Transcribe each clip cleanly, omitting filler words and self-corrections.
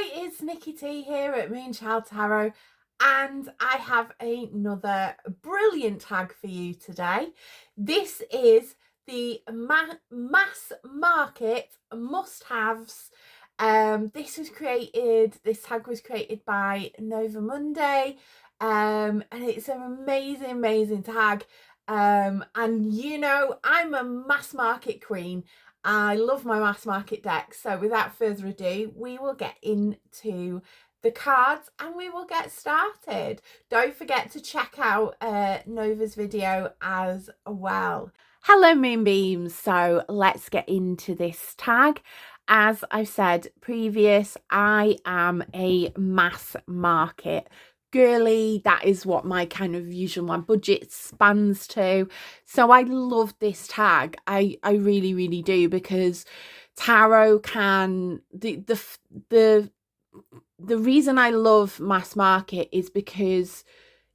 Hi, it's Nikki T here at Moonchild Tarot, and I have another brilliant tag for you today. This is the mass market must-haves. This tag was created by Nova Monday, and it's an amazing tag. And you know, I'm a mass market queen. I love my mass market deck. So without further ado, we will get into the cards and we will get started. Don't forget to check out Nova's video as well. Hello Moonbeams, so let's get into this tag. As I've said previous, I am a mass market girly. That is what my kind of my budget spans to. So I love this tag. I really do, because tarot can the reason I love mass market is because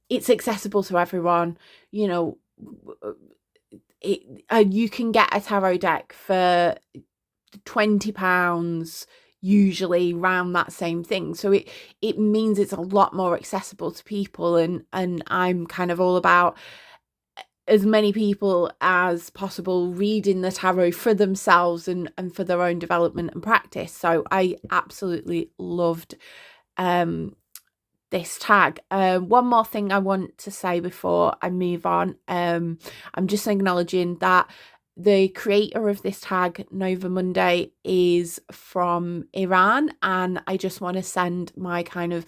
it's accessible to everyone. You know, you can get a tarot deck for £20 usually, around that same thing, so it means it's a lot more accessible to people, and I'm kind of all about as many people as possible reading the tarot for themselves and for their own development and practice. So I absolutely loved this tag. One more thing I want to say before I move on. I'm just acknowledging that the creator of this tag, Nova Monday, is from Iran, and I just want to send my kind of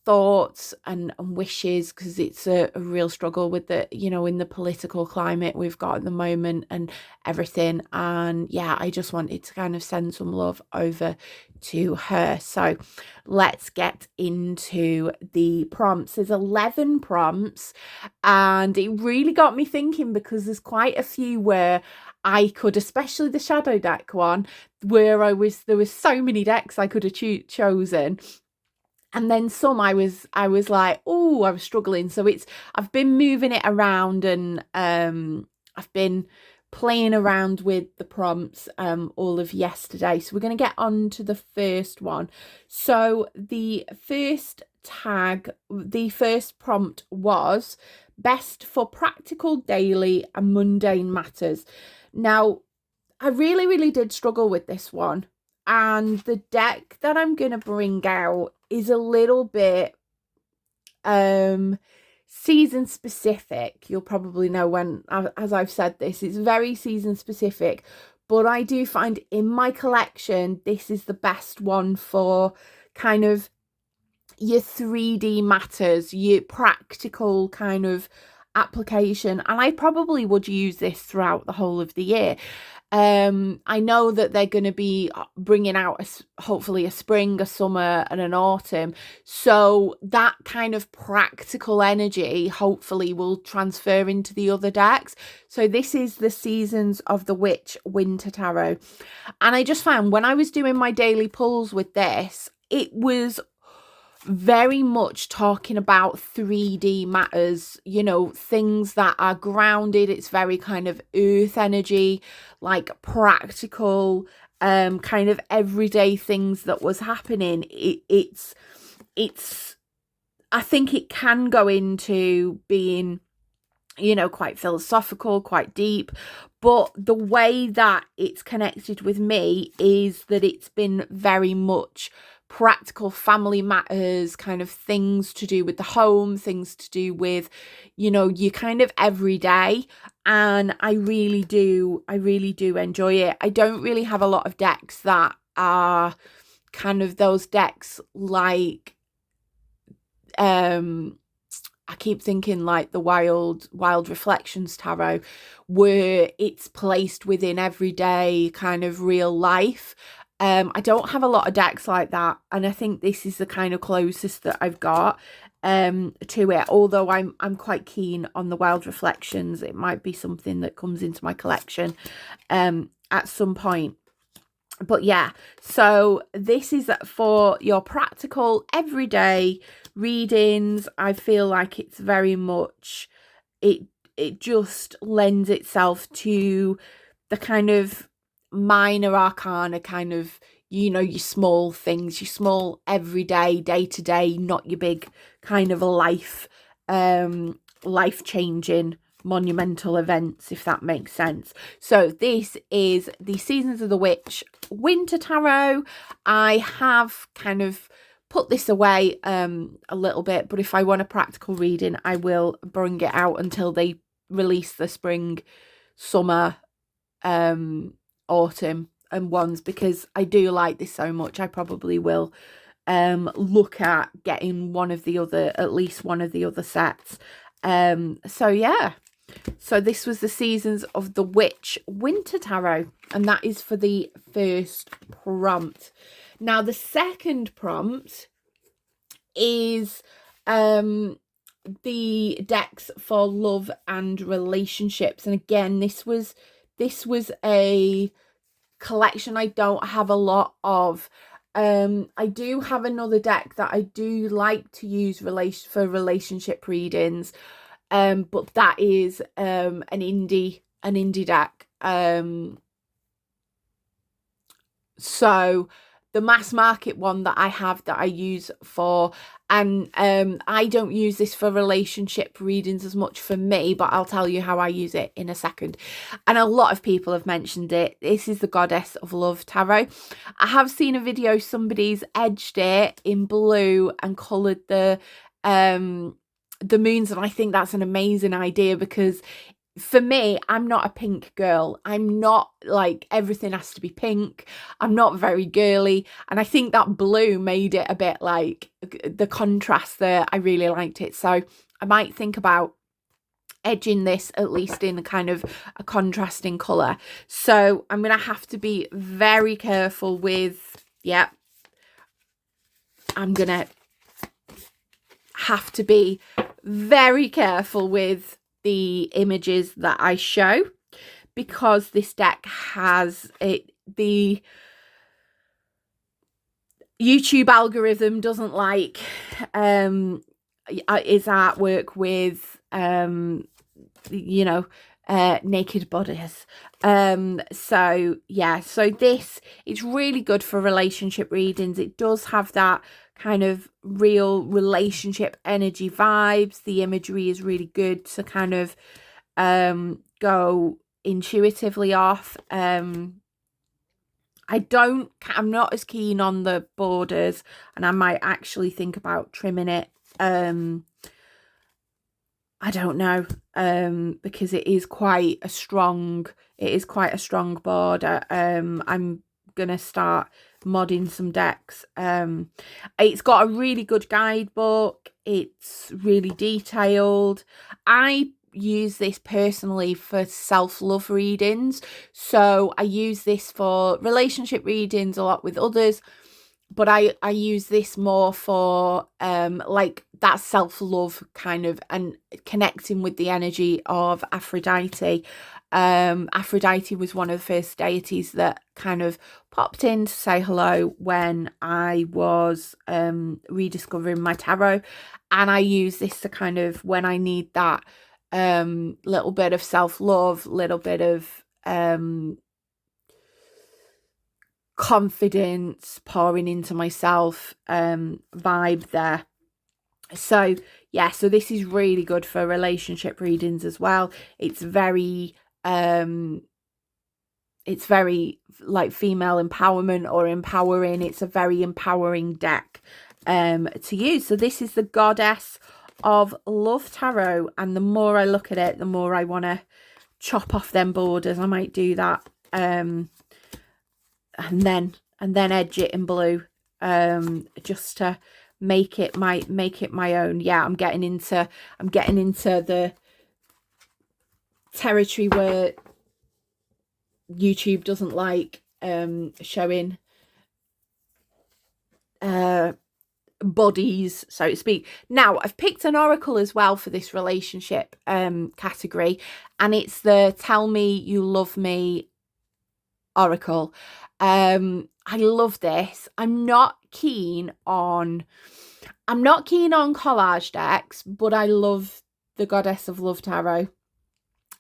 thoughts and wishes, because it's a real struggle with the, you know, in the political climate we've got at the moment and everything. And yeah, I just wanted to kind of send some love over to her. So let's get into the prompts. There's 11 prompts, and it really got me thinking, because there's quite a few where I could, especially the shadow deck one, where there was so many decks I could have chosen. And then some I was like, oh, I was struggling. So I've been moving it around, and I've been playing around with the prompts all of yesterday. So we're going to get on to the first one. So the first prompt was best for practical, daily and mundane matters. Now, I really did struggle with this one. And the deck that I'm going to bring out is a little bit season specific. You'll probably know when, as I've said this, it's very season specific. But I do find in my collection, this is the best one for kind of your 3D matters, your practical kind of application. And I probably would use this throughout the whole of the year. I know that they're going to be bringing out hopefully a spring, a summer and an autumn, so that kind of practical energy hopefully will transfer into the other decks. So this is the Seasons of the Witch Winter Tarot, and I just found when I was doing my daily pulls with this, it was very much talking about 3D matters, you know, things that are grounded. It's very kind of earth energy, like practical, kind of everyday things that was happening. It's I think it can go into being, you know, quite philosophical, quite deep, but the way that it's connected with me is that it's been very much practical family matters, kind of things to do with the home, things to do with, you know, your kind of everyday. And I really do enjoy it. I don't really have a lot of decks that are kind of those decks like I keep thinking like the Wild Reflections Tarot, where it's placed within everyday kind of real life. I don't have a lot of decks like that, and I think this is the kind of closest that I've got to it. Although I'm quite keen on the Wild Reflections. It might be something that comes into my collection at some point. But yeah, so this is for your practical everyday readings. I feel like it's very much, it just lends itself to the kind of minor arcana kind of, you know, your small things, your small everyday, day to day, not your big kind of life changing monumental events, if that makes sense. So this is the Seasons of the Witch Winter Tarot. I have kind of put this away a little bit, but if I want a practical reading, I will bring it out until they release the spring, summer, autumn and ones, because I do like this so much. I probably will look at getting at least one of the other sets. So yeah, so this was the Seasons of the Witch Winter Tarot, and that is for the first prompt. Now the second prompt is the decks for love and relationships, and again, this was a collection I don't have a lot of. I do have another deck that I do like to use for relationship readings, but that is an indie deck. So the mass market one that I have that I use for, and I don't use this for relationship readings as much for me, but I'll tell you how I use it in a second. And a lot of people have mentioned it. This is the Goddess of Love Tarot. I have seen a video, somebody's edged it in blue and coloured the moons, and I think that's an amazing idea, because for me, I'm not a pink girl. I'm not like everything has to be pink. I'm not very girly. And I think that blue made it a bit like the contrast there. I really liked it. So I might think about edging this at least in a kind of a contrasting colour. So I'm going to have to be very careful with, I'm going to have to be very careful with the images that I show, because this deck has the YouTube algorithm doesn't like is artwork with naked bodies. So yeah, so this, it's really good for relationship readings. It does have that kind of real relationship energy vibes. The imagery is really good to kind of go intuitively off. I'm not as keen on the borders, and I might actually think about trimming it. I don't know, because it is quite a strong border. I'm gonna start modding some decks. It's got a really good guidebook. It's really detailed. I use this personally for self-love readings, so I use this for relationship readings a lot with others, but I use this more for like that self-love kind of, and connecting with the energy of Aphrodite. Aphrodite was one of the first deities that kind of popped in to say hello when I was rediscovering my tarot, and I use this to kind of, when I need that little bit of self-love, little bit of confidence, pouring into myself vibe there. So yeah, so this is really good for relationship readings as well. It's very like female empowerment or empowering. It's a very empowering deck to use. So this is the Goddess of Love Tarot, and the more I look at it, the more I want to chop off them borders. I might do that and then edge it in blue just to make it my own. Yeah, I'm getting into the territory where YouTube doesn't like showing bodies, so to speak. Now I've picked an oracle as well for this relationship category, and it's the Tell Me You Love Me oracle. I love this. I'm not keen on collage decks, but I love the Goddess of Love Tarot.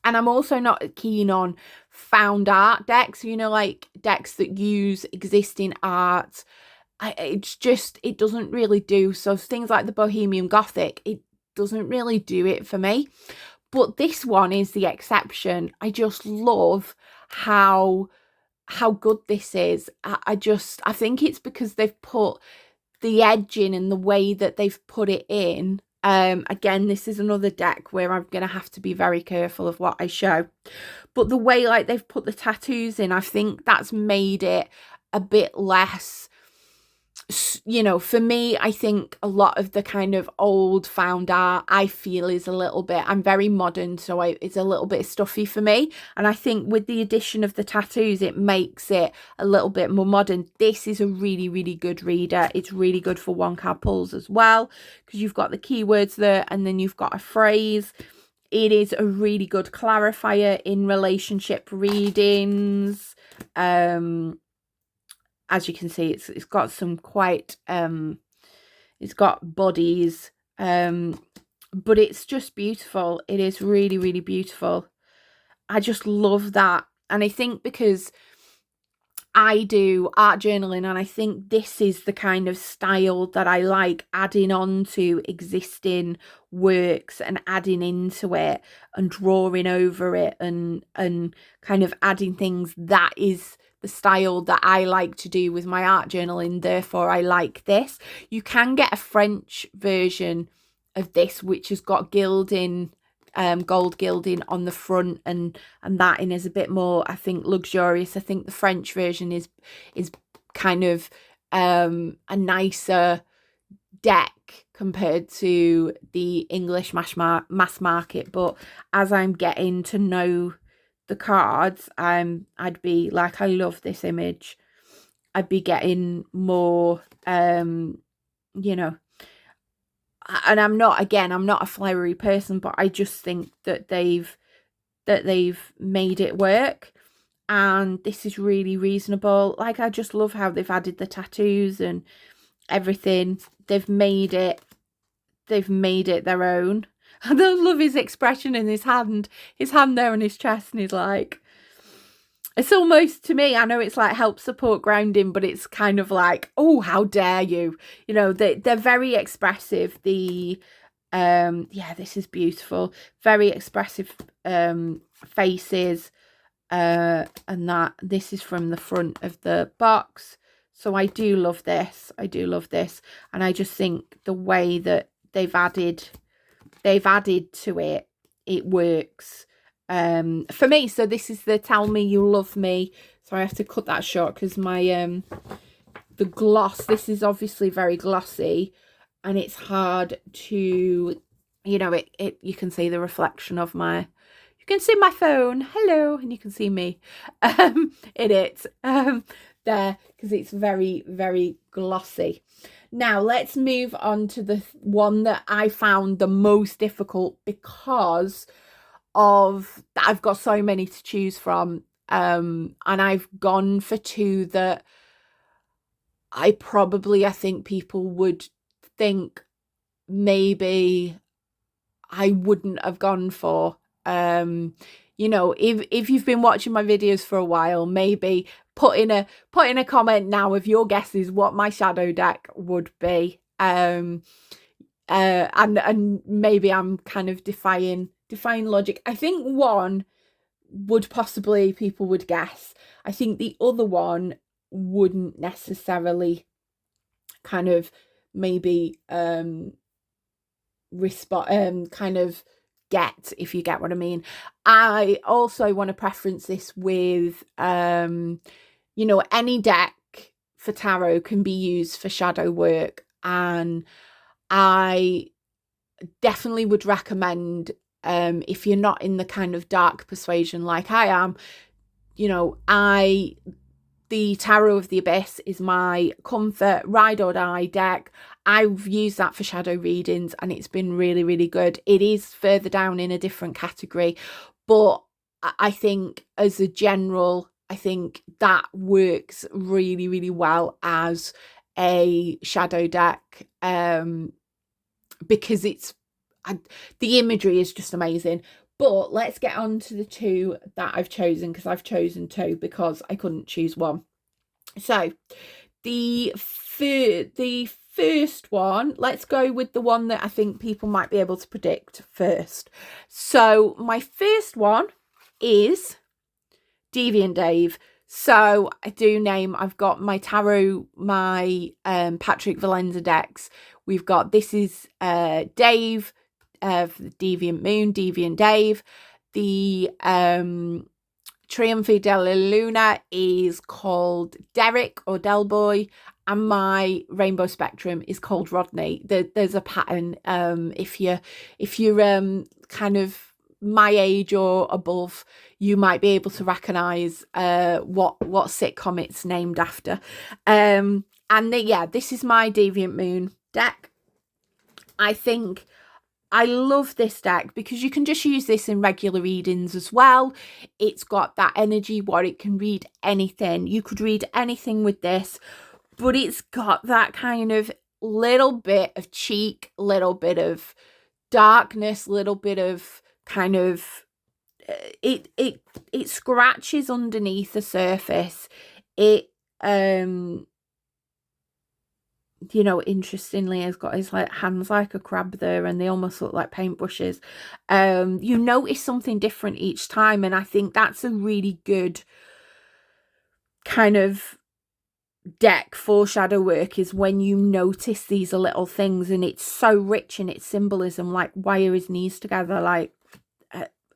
And I'm also not keen on found art decks, like decks that use existing art. It doesn't really do. So things like the Bohemian Gothic, it doesn't really do it for me. But this one is the exception. I just love how good this is. I think it's because they've put the edging and the way that they've put it in. Again, this is another deck where I'm going to have to be very careful of what I show. But the way like they've put the tattoos in, I think that's made it a bit less, for me, I think a lot of the kind of old found art I feel is a little bit, I'm very modern, so it's a little bit stuffy for me. And I think with the addition of the tattoos, it makes it a little bit more modern. This is a really, really good reader. It's really good for one card pulls as well, because you've got the keywords there and then you've got a phrase. It is a really good clarifier in relationship readings. As you can see, it's got some quite it's got bodies, but it's just beautiful. It is really, really beautiful. I just love that. And I think because I do art journaling, and I think this is the kind of style that I like, adding on to existing works and adding into it and drawing over it and kind of adding things. That is the style that I like to do with my art journaling. Therefore, I like this. You can get a French version of this, which has got gilding, gold gilding on the front, and that in is a bit more, I think, luxurious. I think the French version is kind of a nicer deck compared to the English mass market. But as I'm getting to know the cards, I'd be like, I love this image. I'd be getting more, and I'm not a flowery person, but I just think that they've made it work, and this is really reasonable. Like, I just love how they've added the tattoos and everything. They've made it their own. And I love his expression in his hand there on his chest, and he's like, it's almost, to me, I know it's like help support grounding, but it's kind of like, oh, how dare you? They're very expressive. This is beautiful. Very expressive faces. And that this is from the front of the box. So I do love this. And I just think the way that they've added to it, it works for me. So this is the Tell Me You Love Me. So I have to cut that short because my the gloss, this is obviously very glossy, and it's hard to, you can see the reflection of you can see my phone, hello, and you can see me in it there, because it's very, very glossy. Now let's move on to the one that I found the most difficult, because of I've got so many to choose from, and I've gone for two that I think people would think maybe I wouldn't have gone for. If you've been watching my videos for a while, maybe put in a comment now of your guesses what my shadow deck would be. And maybe I'm kind of defying logic. I think one would possibly, people would guess. I think the other one wouldn't necessarily kind of maybe kind of get, if you get what I mean. I also want to preference this with any deck for tarot can be used for shadow work, and I definitely would recommend, if you're not in the kind of dark persuasion like I am, the Tarot of the Abyss is my comfort ride or die deck. I've used that for shadow readings and it's been really, really good. It is further down in a different category, but I think as a general, I think that works really, really well as a shadow deck, because the imagery is just amazing. But let's get on to the two that I've chosen, because I've chosen two because I couldn't choose one. So the first one, let's go with the one that I think people might be able to predict first. So my first one is Deviant Dave. So I do name, I've got my tarot, my Patrick Valenza decks. We've got, this is Dave, for the Deviant Moon, Deviant Dave. The Triumphi della Luna is called Derek or Delboy, and my Rainbow Spectrum is called Rodney. There's a pattern. If you're kind of my age or above, you might be able to recognise what sitcom it's named after. This is my Deviant Moon deck. I think I love this deck because you can just use this in regular readings as well. It's got that energy where it can read anything. You could read anything with this, but it's got that kind of little bit of cheek, little bit of darkness, little bit of kind of it scratches underneath the surface. It interestingly, has got his like hands like a crab there, and they almost look like paintbrushes. You notice something different each time, and I think that's a really good kind of deck for shadow work, is when you notice these little things, and it's so rich in its symbolism, like why are his knees together, like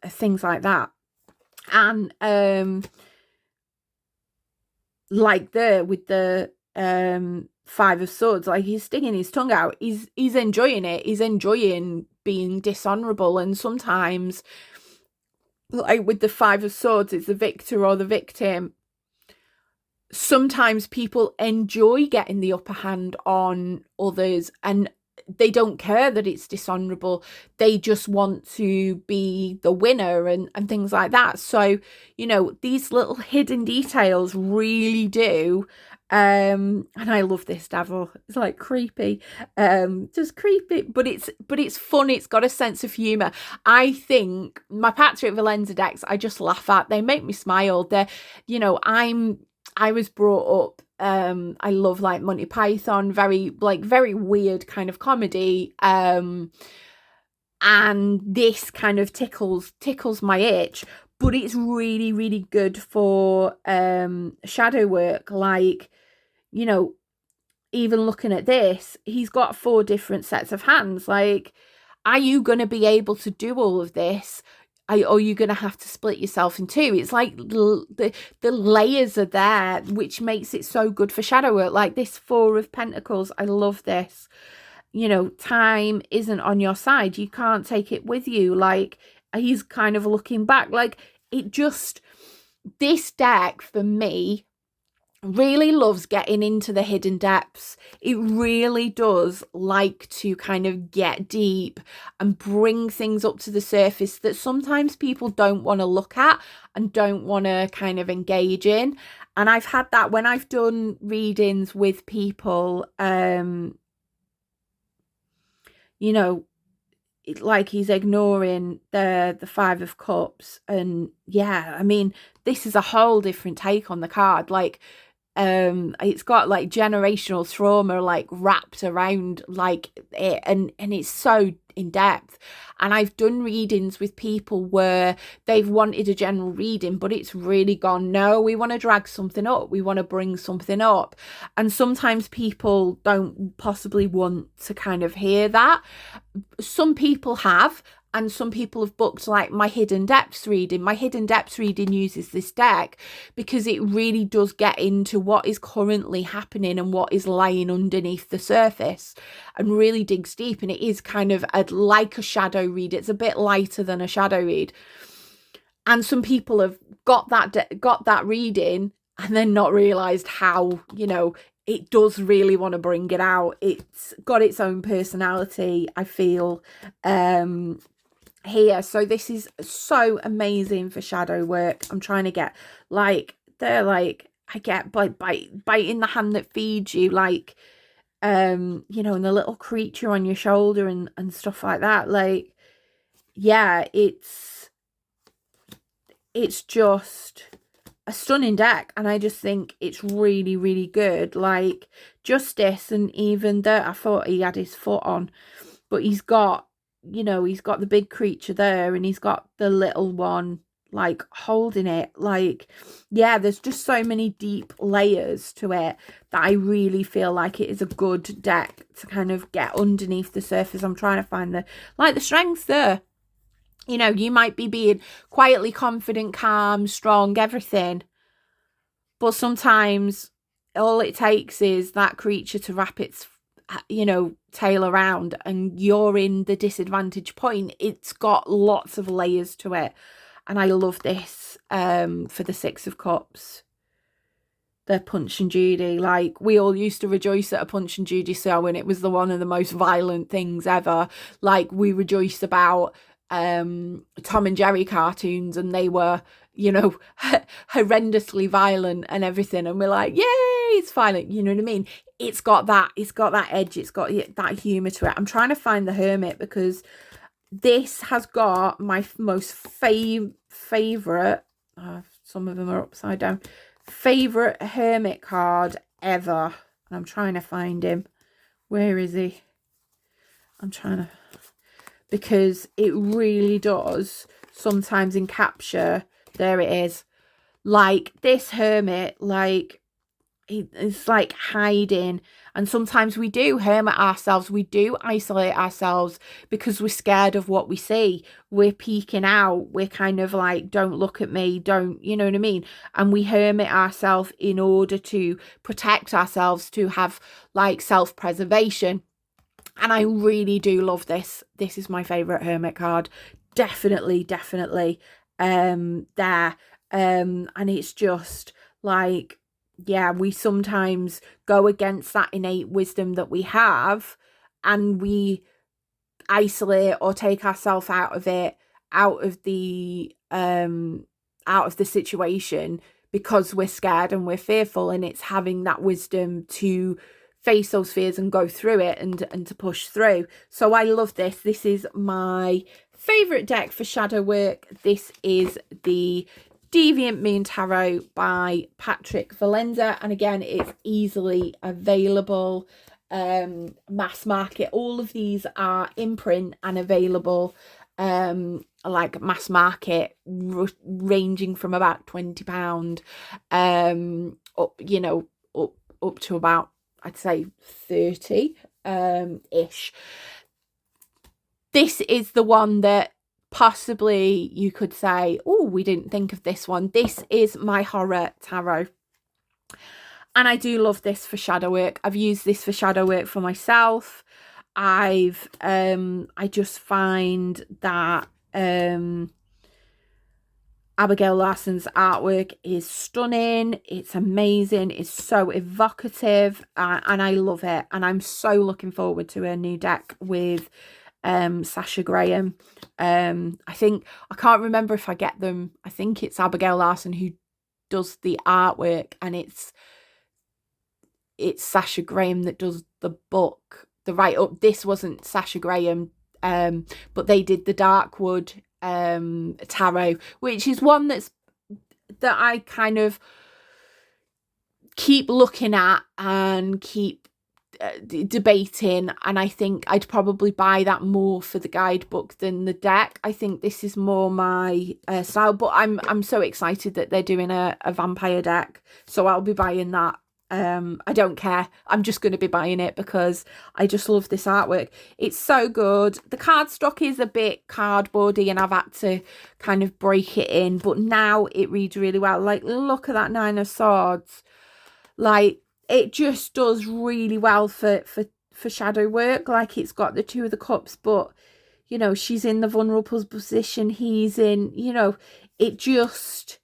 things like that. And like there with the Five of Swords, like he's sticking his tongue out, he's enjoying it, he's enjoying being dishonorable. And sometimes, like with the Five of Swords, it's the victor or the victim. Sometimes people enjoy getting the upper hand on others, and they don't care that it's dishonorable. They just want to be the winner and things like that. So, these little hidden details really do. And I love this devil. It's like creepy, just creepy, but it's fun. It's got a sense of humor. I think my Patrick Valenza decks, I just laugh at. They make me smile. They're, I was brought up, I love like Monty Python, very weird kind of comedy, and this kind of tickles my itch. But it's really, really good for shadow work. Like, even looking at this, he's got 4 different sets of hands. Like, are you going to be able to do all of this? Or you're going to have to split yourself in 2. It's like the layers are there, which makes it so good for shadow work. Like this 4 of Pentacles, I love this. Time isn't on your side. You can't take it with you. Like, he's kind of looking back. Like, this deck for me really loves getting into the hidden depths. It really does like to kind of get deep and bring things up to the surface that sometimes people don't want to look at and don't want to kind of engage in. And I've had that when I've done readings with people, like he's ignoring the 5 of Cups. And yeah, I mean, this is a whole different take on the card. Like, it's got like generational trauma like wrapped around like it, and it's so in depth. And I've done readings with people where they've wanted a general reading, but it's really gone, no, we want to drag something up, we want to bring something up. And sometimes people don't possibly want to kind of hear that. Some people have, and some people have booked like my Hidden Depths reading. My Hidden Depths reading uses this deck because it really does get into what is currently happening and what is lying underneath the surface, and really digs deep. And it is kind of like a shadow read. It's a bit lighter than a shadow read. And some people have got that reading and then not realised how, it does really want to bring it out. It's got its own personality, I feel, here. So this is so amazing for shadow work. I'm trying to get I get biting the hand that feeds you, like and the little creature on your shoulder and stuff like that. Like, yeah, it's it's just a stunning deck, and I just think it's really, really good. Like Justice, and even though I thought he had his foot on, but he's got, you know, he's got the big creature there, and he's got the little one like holding it. Like, yeah, there's just so many deep layers to it that I really feel like it is a good deck to kind of get underneath the surface. I'm trying to find the strengths there. You know, you might be being quietly confident, calm, strong, everything, but sometimes all it takes is that creature to wrap its, you know, tail around, and you're in the disadvantage point. It's got lots of layers to it, and I love this for the Six of Cups. The Punch and Judy, like we all used to rejoice at a Punch and Judy show, and it was one of the most violent things ever. Like we rejoiced about Tom and Jerry cartoons, and they were, you know, horrendously violent and everything, and we're like, yay, it's violent, you know what I mean? It's got that edge, it's got that humor to it. I'm trying to find the Hermit, because this has got my most favorite, some of them are upside down, favorite Hermit card ever, and I'm trying to find him. Where is he? I'm trying to, because it really does sometimes in capture. There it is. Like this Hermit, like it's like hiding, and sometimes we do hermit ourselves, we do isolate ourselves because we're scared of what we see. We're peeking out, we're kind of like, don't look at me, don't, you know what I mean? And we hermit ourselves in order to protect ourselves, to have like self-preservation. And I really do love this. This is my favorite Hermit card, definitely there. And it's just like, yeah, we sometimes go against that innate wisdom that we have, and we isolate or take ourselves out of it, out of the situation, because we're scared and we're fearful. And it's having that wisdom to face those fears and go through it, and to push through. So I love this. This is my favorite deck for shadow work. This is the Deviant Moon Tarot by Patrick Valenza, and again, it's easily available, mass market. All of these are in print and available, like mass market, ranging from about £20 up, you know, up to about, I'd say 30 ish. This is the one that possibly you could say, oh, we didn't think of this one. This is my horror tarot, and I do love this for shadow work. I've used this for shadow work for myself. I just find that Abigail Larson's artwork is stunning. It's amazing. It's so evocative, and I love it. And I'm so looking forward to her new deck with Sasha Graham. I think, I can't remember if I get them. I think it's Abigail Larson who does the artwork, and it's Sasha Graham that does the book, the write-up. This wasn't Sasha Graham, but they did the Darkwood tarot, which is one that I kind of keep looking at and keep debating, and I think I'd probably buy that more for the guidebook than the deck. I think this is more my style, but I'm so excited that they're doing a vampire deck, so I'll be buying that. I don't care, I'm just going to be buying it because I just love this artwork. It's so good. The cardstock is a bit cardboardy, and I've had to kind of break it in, but now it reads really well. Like, look at that Nine of Swords. Like, it just does really well for shadow work. Like, it's got the Two of the Cups, but, you know, she's in the vulnerable position, he's in, you know, it just,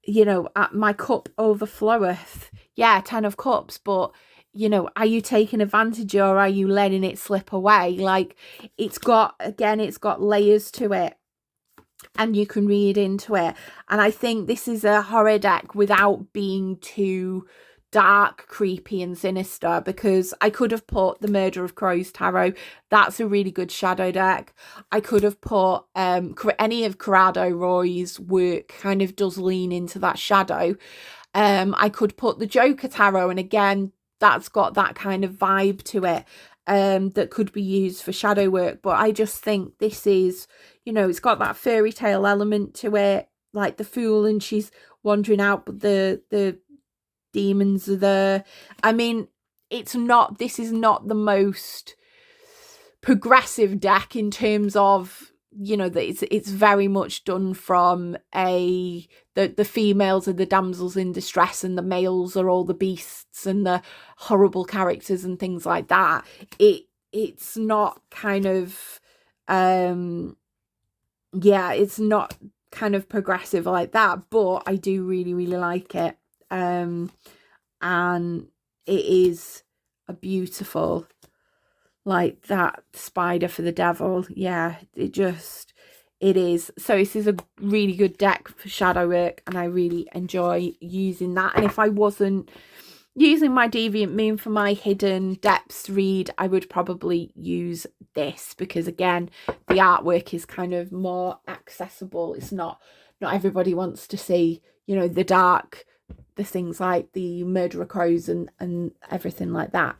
you know, my cup overfloweth. Yeah, 10 of Cups, but, you know, are you taking advantage or are you letting it slip away? Like, it's got, again, it's got layers to it, and you can read into it. And I think this is a horror deck without being too dark, creepy and sinister, because I could have put the Murder of Crows Tarot. That's a really good shadow deck. I could have put any of Corrado Roy's work kind of does lean into that shadow. I could put the Joker Tarot, and again, that's got that kind of vibe to it that could be used for shadow work. But I just think this is, you know, it's got that fairy tale element to it, like the Fool, and she's wandering out, but the demons are there. I mean, this is not the most progressive deck in terms of, you know, that it's very much done from the females are the damsels in distress and the males are all the beasts and the horrible characters and things like that. It's not kind of it's not kind of progressive like that, but I do really, really like it. And it is a beautiful, like that spider for the devil. Yeah, it is. So this is a really good deck for shadow work, and I really enjoy using that. And if I wasn't using my Deviant Moon for my hidden depths read, I would probably use this, because again, the artwork is kind of more accessible. It's not everybody wants to see, you know, the dark, the things like the Murder of Crows and everything like that.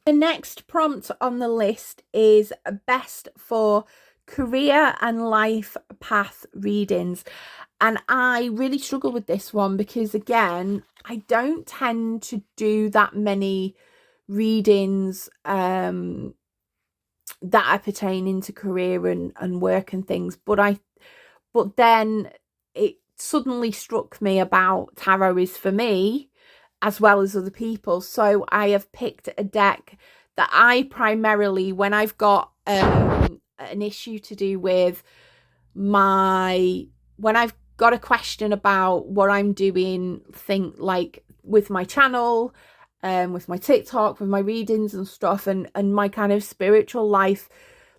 The next prompt on the list is best for career and life path readings. And I really struggle with this one because, again, I don't tend to do that many readings that are pertaining to career and work and things. But then it suddenly struck me about tarot is for me as well as other people. So I have picked a deck that I primarily, when I've got an issue to do with when I've got a question about what I'm doing, think like with my channel, with my TikTok, with my readings and stuff, and my kind of spiritual life,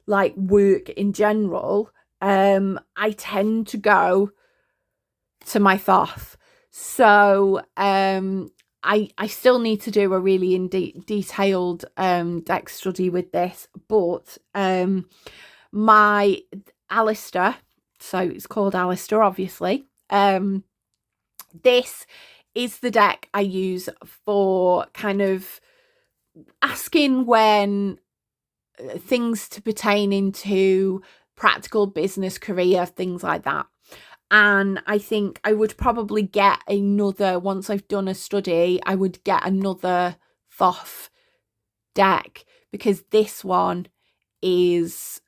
like work in general, I tend to go to my Thoth. So I still need to do a really detailed deck study with this, but my Alistair, so it's called Alistair, obviously, this is the deck I use for kind of asking when things to pertain into practical business, career, things like that. And I think I would probably get another, once I've done a study, I would get another Thoth deck, because this one is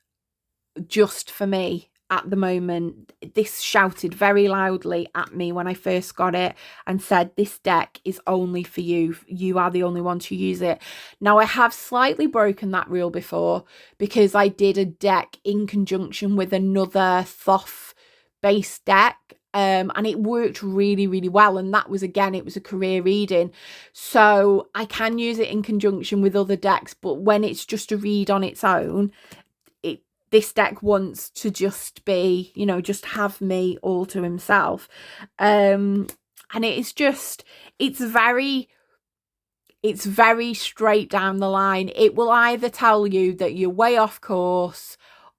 just for me at the moment. This shouted very loudly at me when I first got it and said, this deck is only for you. You are the only one to use it. Now, I have slightly broken that rule before, because I did a deck in conjunction with another Thoth based deck, and it worked really, really well. And that was, again, it was a career reading, so I can use it in conjunction with other decks. But when it's just a read on its own, this deck wants to just be, you know, just have me all to himself. And it's very straight down the line. It will either tell you that you're way off course,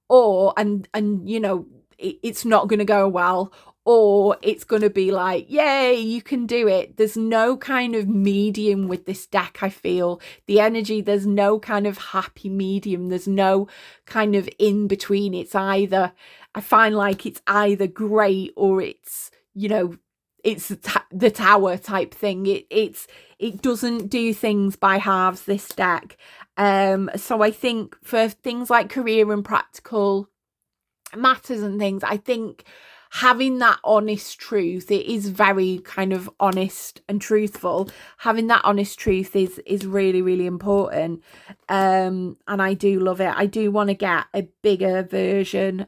or and you know, it's not going to go well, or it's going to be like, yay, you can do it. There's no kind of medium with this deck. I feel the energy, there's no kind of happy medium, there's no kind of in between. It's either, I find like it's either great or it's, you know, it's the tower type thing. It doesn't do things by halves, this deck. So I think for things like career and practical matters and things, I think having that honest truth, it is very kind of honest and truthful. Having that honest truth is really, really important. And I do love it. I do want to get a bigger version,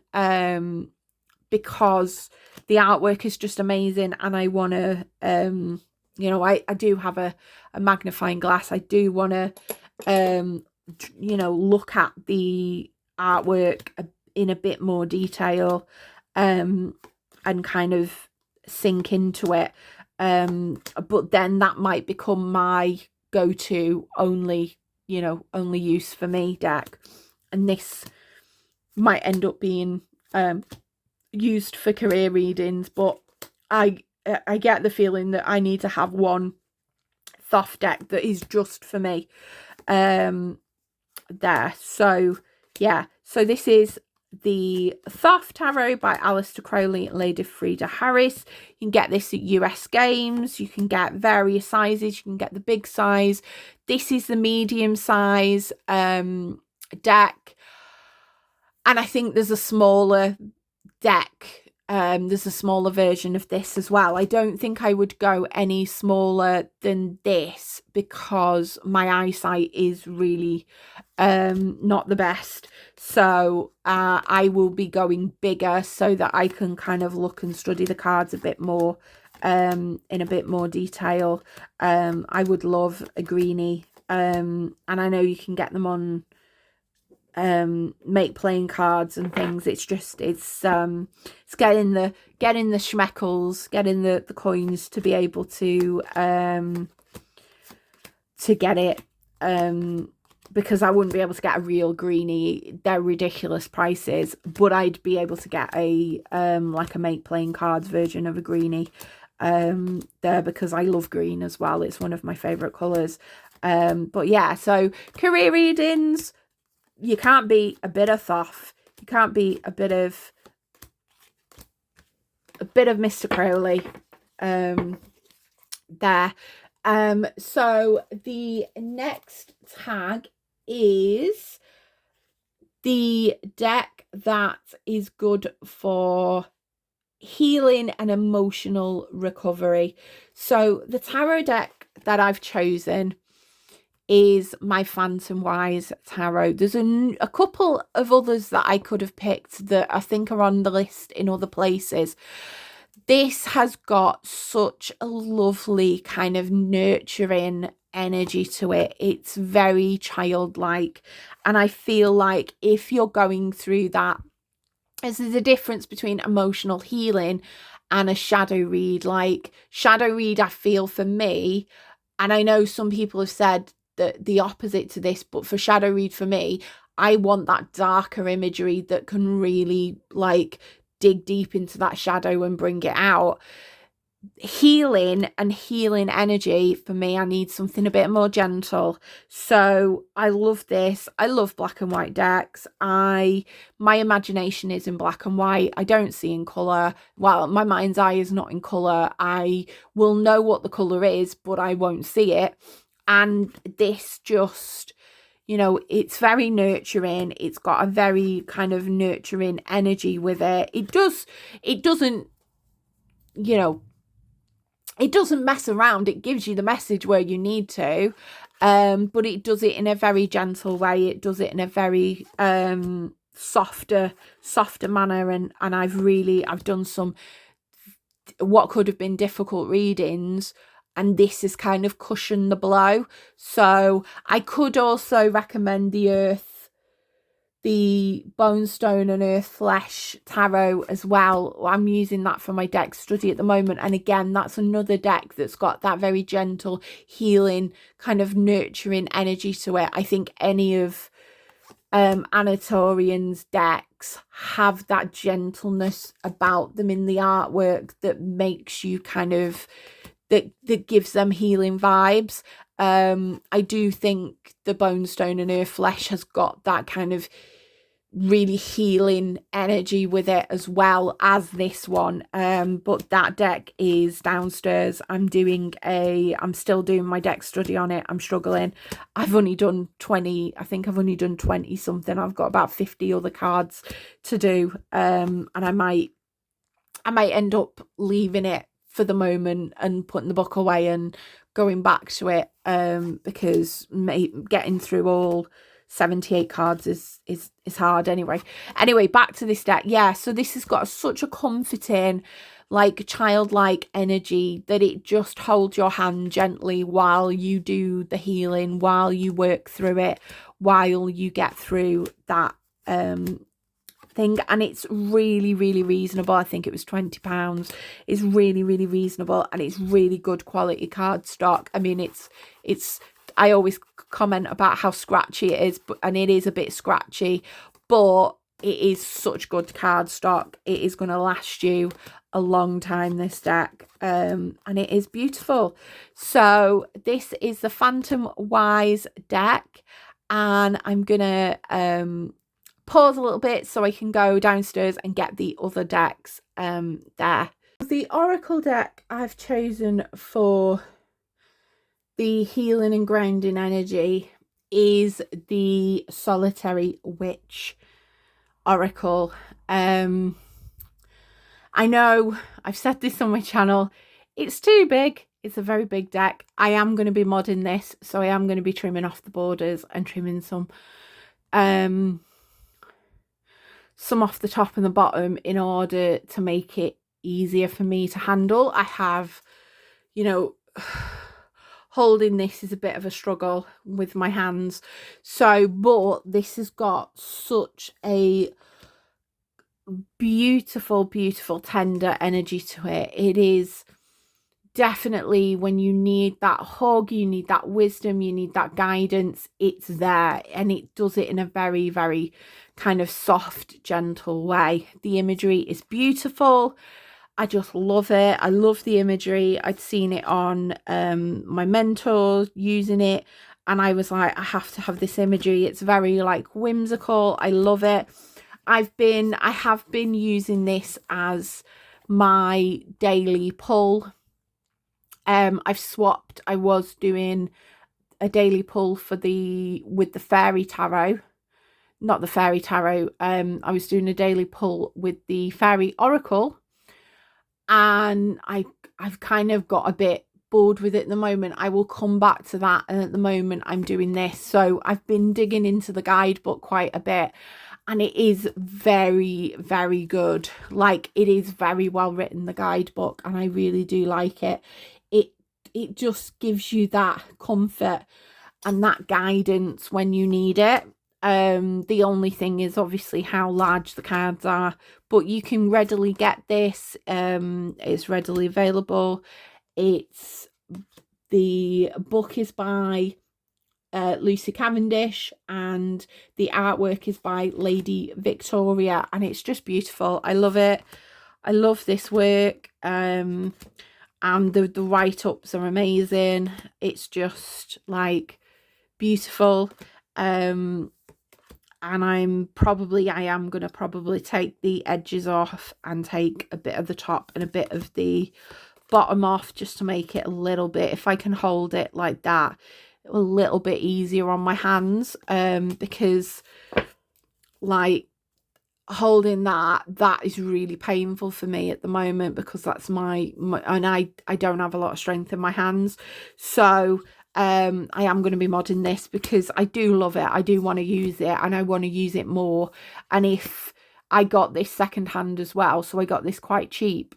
because the artwork is just amazing, and I want to, you know, I do have a magnifying glass. I do want to, you know, look at the artwork in a bit more detail, and kind of sink into it. But then that might become my go-to only use for me deck, and this might end up being used for career readings. But I get the feeling that I need to have one Thoth deck that is just for me there. So yeah, so this is the Thoth Tarot by Aleister Crowley and Lady Frida Harris. You can get this at US Games. You can get various sizes. You can get the big size. This is the medium size deck, and I think there's a smaller deck. There's a smaller version of this as well. I don't think I would go any smaller than this because my eyesight is really not the best. So I will be going bigger so that I can kind of look and study the cards a bit more in a bit more detail. I would love a greenie, and I know you can get them on make playing cards and things. It's getting the schmeckles, getting the coins to be able to get it, because I wouldn't be able to get a real greenie. They're ridiculous prices, but I'd be able to get a like a make playing cards version of a greenie there, because I love green as well. It's one of my favorite colors. But yeah, so career readings, you can't beat a bit of Thoth. You can't beat a bit of Mr. Crowley there. So the next tag is the deck that is good for healing and emotional recovery. So the tarot deck that I've chosen is my Phantom Wise Tarot. There's a couple of others that I could have picked that I think are on the list in other places. This has got such a lovely kind of nurturing energy to it. It's very childlike, and I feel like if you're going through that, there's a difference between emotional healing and a shadow read. Like shadow read, I feel for me, and I know some people have said the opposite to this, but for shadow read for me, I want that darker imagery that can really like dig deep into that shadow and bring it out. Healing and healing energy for me, I need something a bit more gentle. So I love this. I love black and white decks. My imagination is in black and white. I don't see in color. Well, my mind's eye is not in color. I will know what the color is, but I won't see it. And this just, it's very nurturing. It's got a very kind of nurturing energy with it. It doesn't mess around. It gives you the message where you need to, but it does it in a very gentle way. It does it in a very softer manner, and I've done some what could have been difficult readings, and this is kind of cushioned the blow. So I could also recommend the Bone Stone and Earth Flesh Tarot as well. I'm using that for my deck study at the moment, and again, that's another deck that's got that very gentle, healing, kind of nurturing energy to it. I think any of Anatorian's decks have that gentleness about them in the artwork that makes you kind of that gives them healing vibes. I do think the Bone Stone and Earth Flesh has got that kind of really healing energy with it as well as this one. But that deck is downstairs. I'm still doing my deck study on it. I'm struggling. I've only done 20. I think I've only done 20 something. I've got about 50 other cards to do. And I might end up leaving it for the moment and putting the book away and going back to it, because getting through all 78 cards is hard anyway. Back to this deck. Yeah, so this has got such a comforting, like childlike energy that it just holds your hand gently while you do the healing, while you work through it, while you get through that thing, and it's really, really reasonable. I think it was £20. It's really, really reasonable, and it's really good quality cardstock. I mean, it's I always comment about how scratchy it is, and it is a bit scratchy, but it is such good cardstock. It is going to last you a long time, this deck, and it is beautiful. So this is the Phantom Wise deck, and I'm gonna pause a little bit so I can go downstairs and get the other decks there. The Oracle deck I've chosen for the healing and grounding energy is the Solitary Witch Oracle. I know I've said this on my channel, it's too big. It's a very big deck. I am going to be modding this, so I am going to be trimming off the borders and trimming some off the top and the bottom in order to make it easier for me to handle. I have, you know, holding this is a bit of a struggle with my hands. So, but this has got such a beautiful, beautiful, tender energy to it. It is definitely when you need that hug, you need that wisdom, you need that guidance, it's there, and it does it in a very, very kind of soft, gentle way. The imagery is beautiful. I just love it. I love the imagery. I'd seen it on my mentor using it, and I was like, I have to have this imagery. It's very like whimsical. I love it. I have been using this as my daily pull. I've swapped. I was doing a daily pull with the fairy tarot, not the fairy tarot. I was doing a daily pull with the fairy oracle, and I've kind of got a bit bored with it at the moment. I will come back to that, and at the moment I'm doing this. So I've been digging into the guidebook quite a bit, and it is very, very good. Like, it is very well written, the guidebook, and I really do like it. It just gives you that comfort and that guidance when you need it. The only thing is obviously how large the cards are, but you can readily get this. It's readily available. The book is by Lucy Cavendish, and the artwork is by Lady Victoria, and it's just beautiful. I love it. I love this work. And the write-ups are amazing. It's just like beautiful. And I am going to probably take the edges off and take a bit of the top and a bit of the bottom off, just to make it a little bit, if I can hold it like that, a little bit easier on my hands, because like holding that is really painful for me at the moment, because that's my and I don't have a lot of strength in my hands. So I am going to be modding this because I do love it. I do want to use it, and I want to use it more. And if I got this secondhand as well, so I got this quite cheap,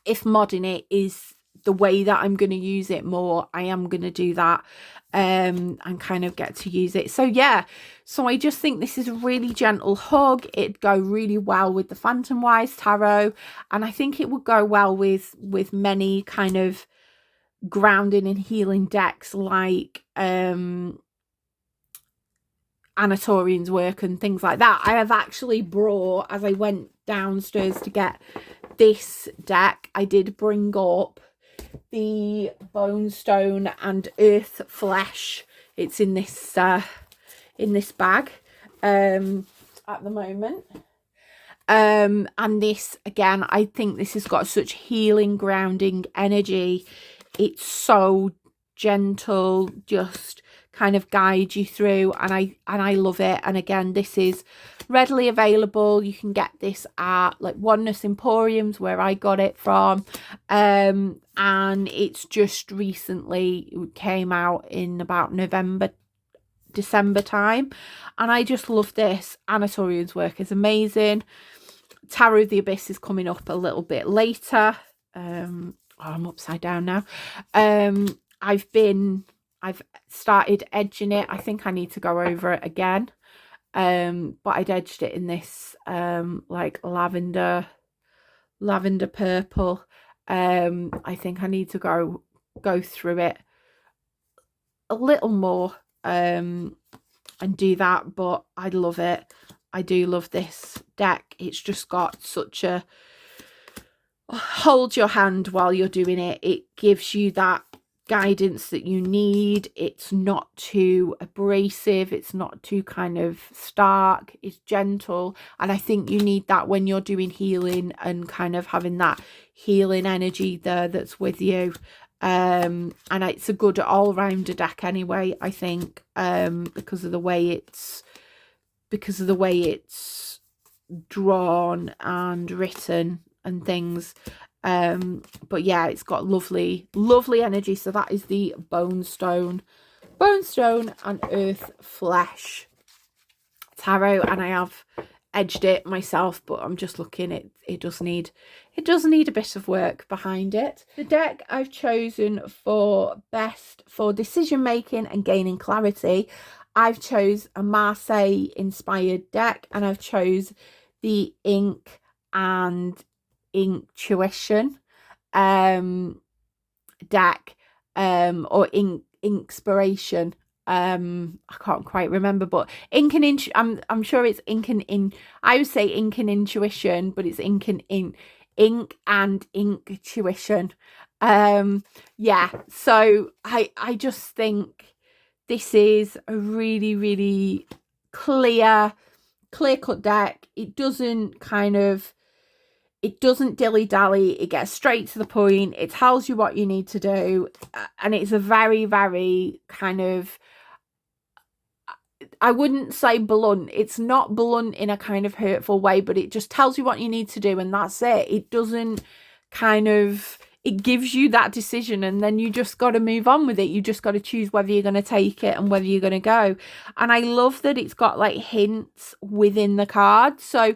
if modding it is the way that I'm going to use it more, I am going to do that, and kind of get to use it. So yeah, so I just think this is a really gentle hug. It'd go really well with the Phantom Wise tarot, and I think it would go well with many kind of grounding and healing decks like Anatorian's work and things like that. I have actually brought, as I went downstairs to get this deck, I did bring up the Bone Stone and Earth Flesh. It's in this bag at the moment. And this, again, I think this has got such healing, grounding energy. It's so gentle, just kind of guide you through, and I love it. And again, this is readily available. You can get this at like Oneness Emporiums, where I got it from, and it's just recently came out in about November, December time, and I just love this. Anatorian's work is amazing. Tarot of the Abyss is coming up a little bit later. I'm upside down now. I've started edging it. I think I need to go over it again. but I'd edged it in this like lavender purple. I think I need to go through it a little more and do that, but I love it. I do love this deck. It's just got such a hold your hand while you're doing it. It gives you that guidance that you need. It's not too abrasive, it's not too kind of stark, it's gentle, and I think you need that when you're doing healing and kind of having that healing energy there that's with you. And it's a good all-rounder deck anyway, I think, because of the way it's drawn and written and things. But yeah, it's got lovely energy. So that is the bone stone and earth flesh tarot, and I have edged it myself, but I'm just looking, it does need a bit of work behind it. The deck I've chosen for decision making and gaining clarity, I've chose a Marseille inspired deck, and I've chose the ink and intuition deck, or inspiration. I can't quite remember, but ink and I'm sure it's ink and I would say ink and intuition, but it's ink and intuition. Yeah, so I just think this is a really clear cut deck. It doesn't dilly-dally, it gets straight to the point, it tells you what you need to do, and it's a very kind of, I wouldn't say blunt, it's not blunt in a kind of hurtful way, but it just tells you what you need to do, and that's it. It doesn't it gives you that decision, and then you just got to move on with it. You just got to choose whether you're going to take it and whether you're going to go. And I love that it's got like hints within the card, so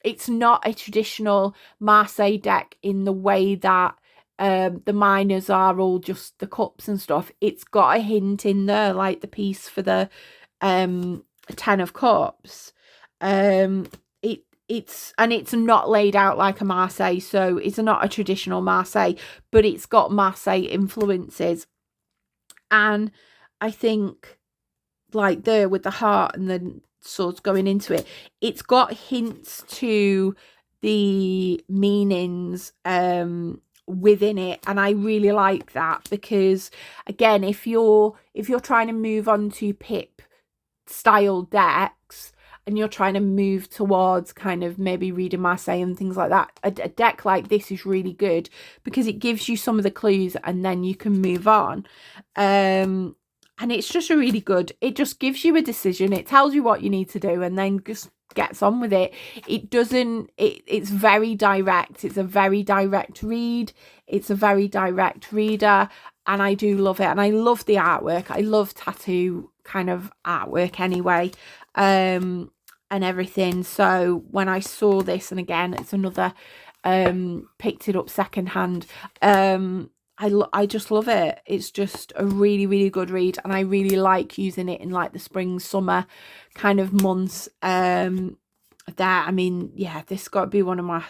it's not a traditional Marseille deck in the way that the minors are all just the cups and stuff. It's got a hint in there, like the piece for the 10 of cups. It's not laid out like a Marseille, so it's not a traditional Marseille, but it's got Marseille influences. And I think, like there with the heart and the swords going into it, it's got hints to the meanings within it, and I really like that, because again, if you're trying to move on to pip style decks and you're trying to move towards kind of maybe reading Marseille and things like that, a deck like this is really good because it gives you some of the clues and then you can move on. And it's just a really good, it just gives you a decision, it tells you what you need to do, and then just gets on with it. It's very direct, it's a very direct read, it's a very direct reader, and I do love it. And I love the artwork, I love tattoo kind of artwork anyway, and everything. So when I saw this, and again it's another picked it up secondhand, I just love it. It's just a really good read, and I really like using it in like the spring summer kind of months. I mean, yeah, this got to be one of my,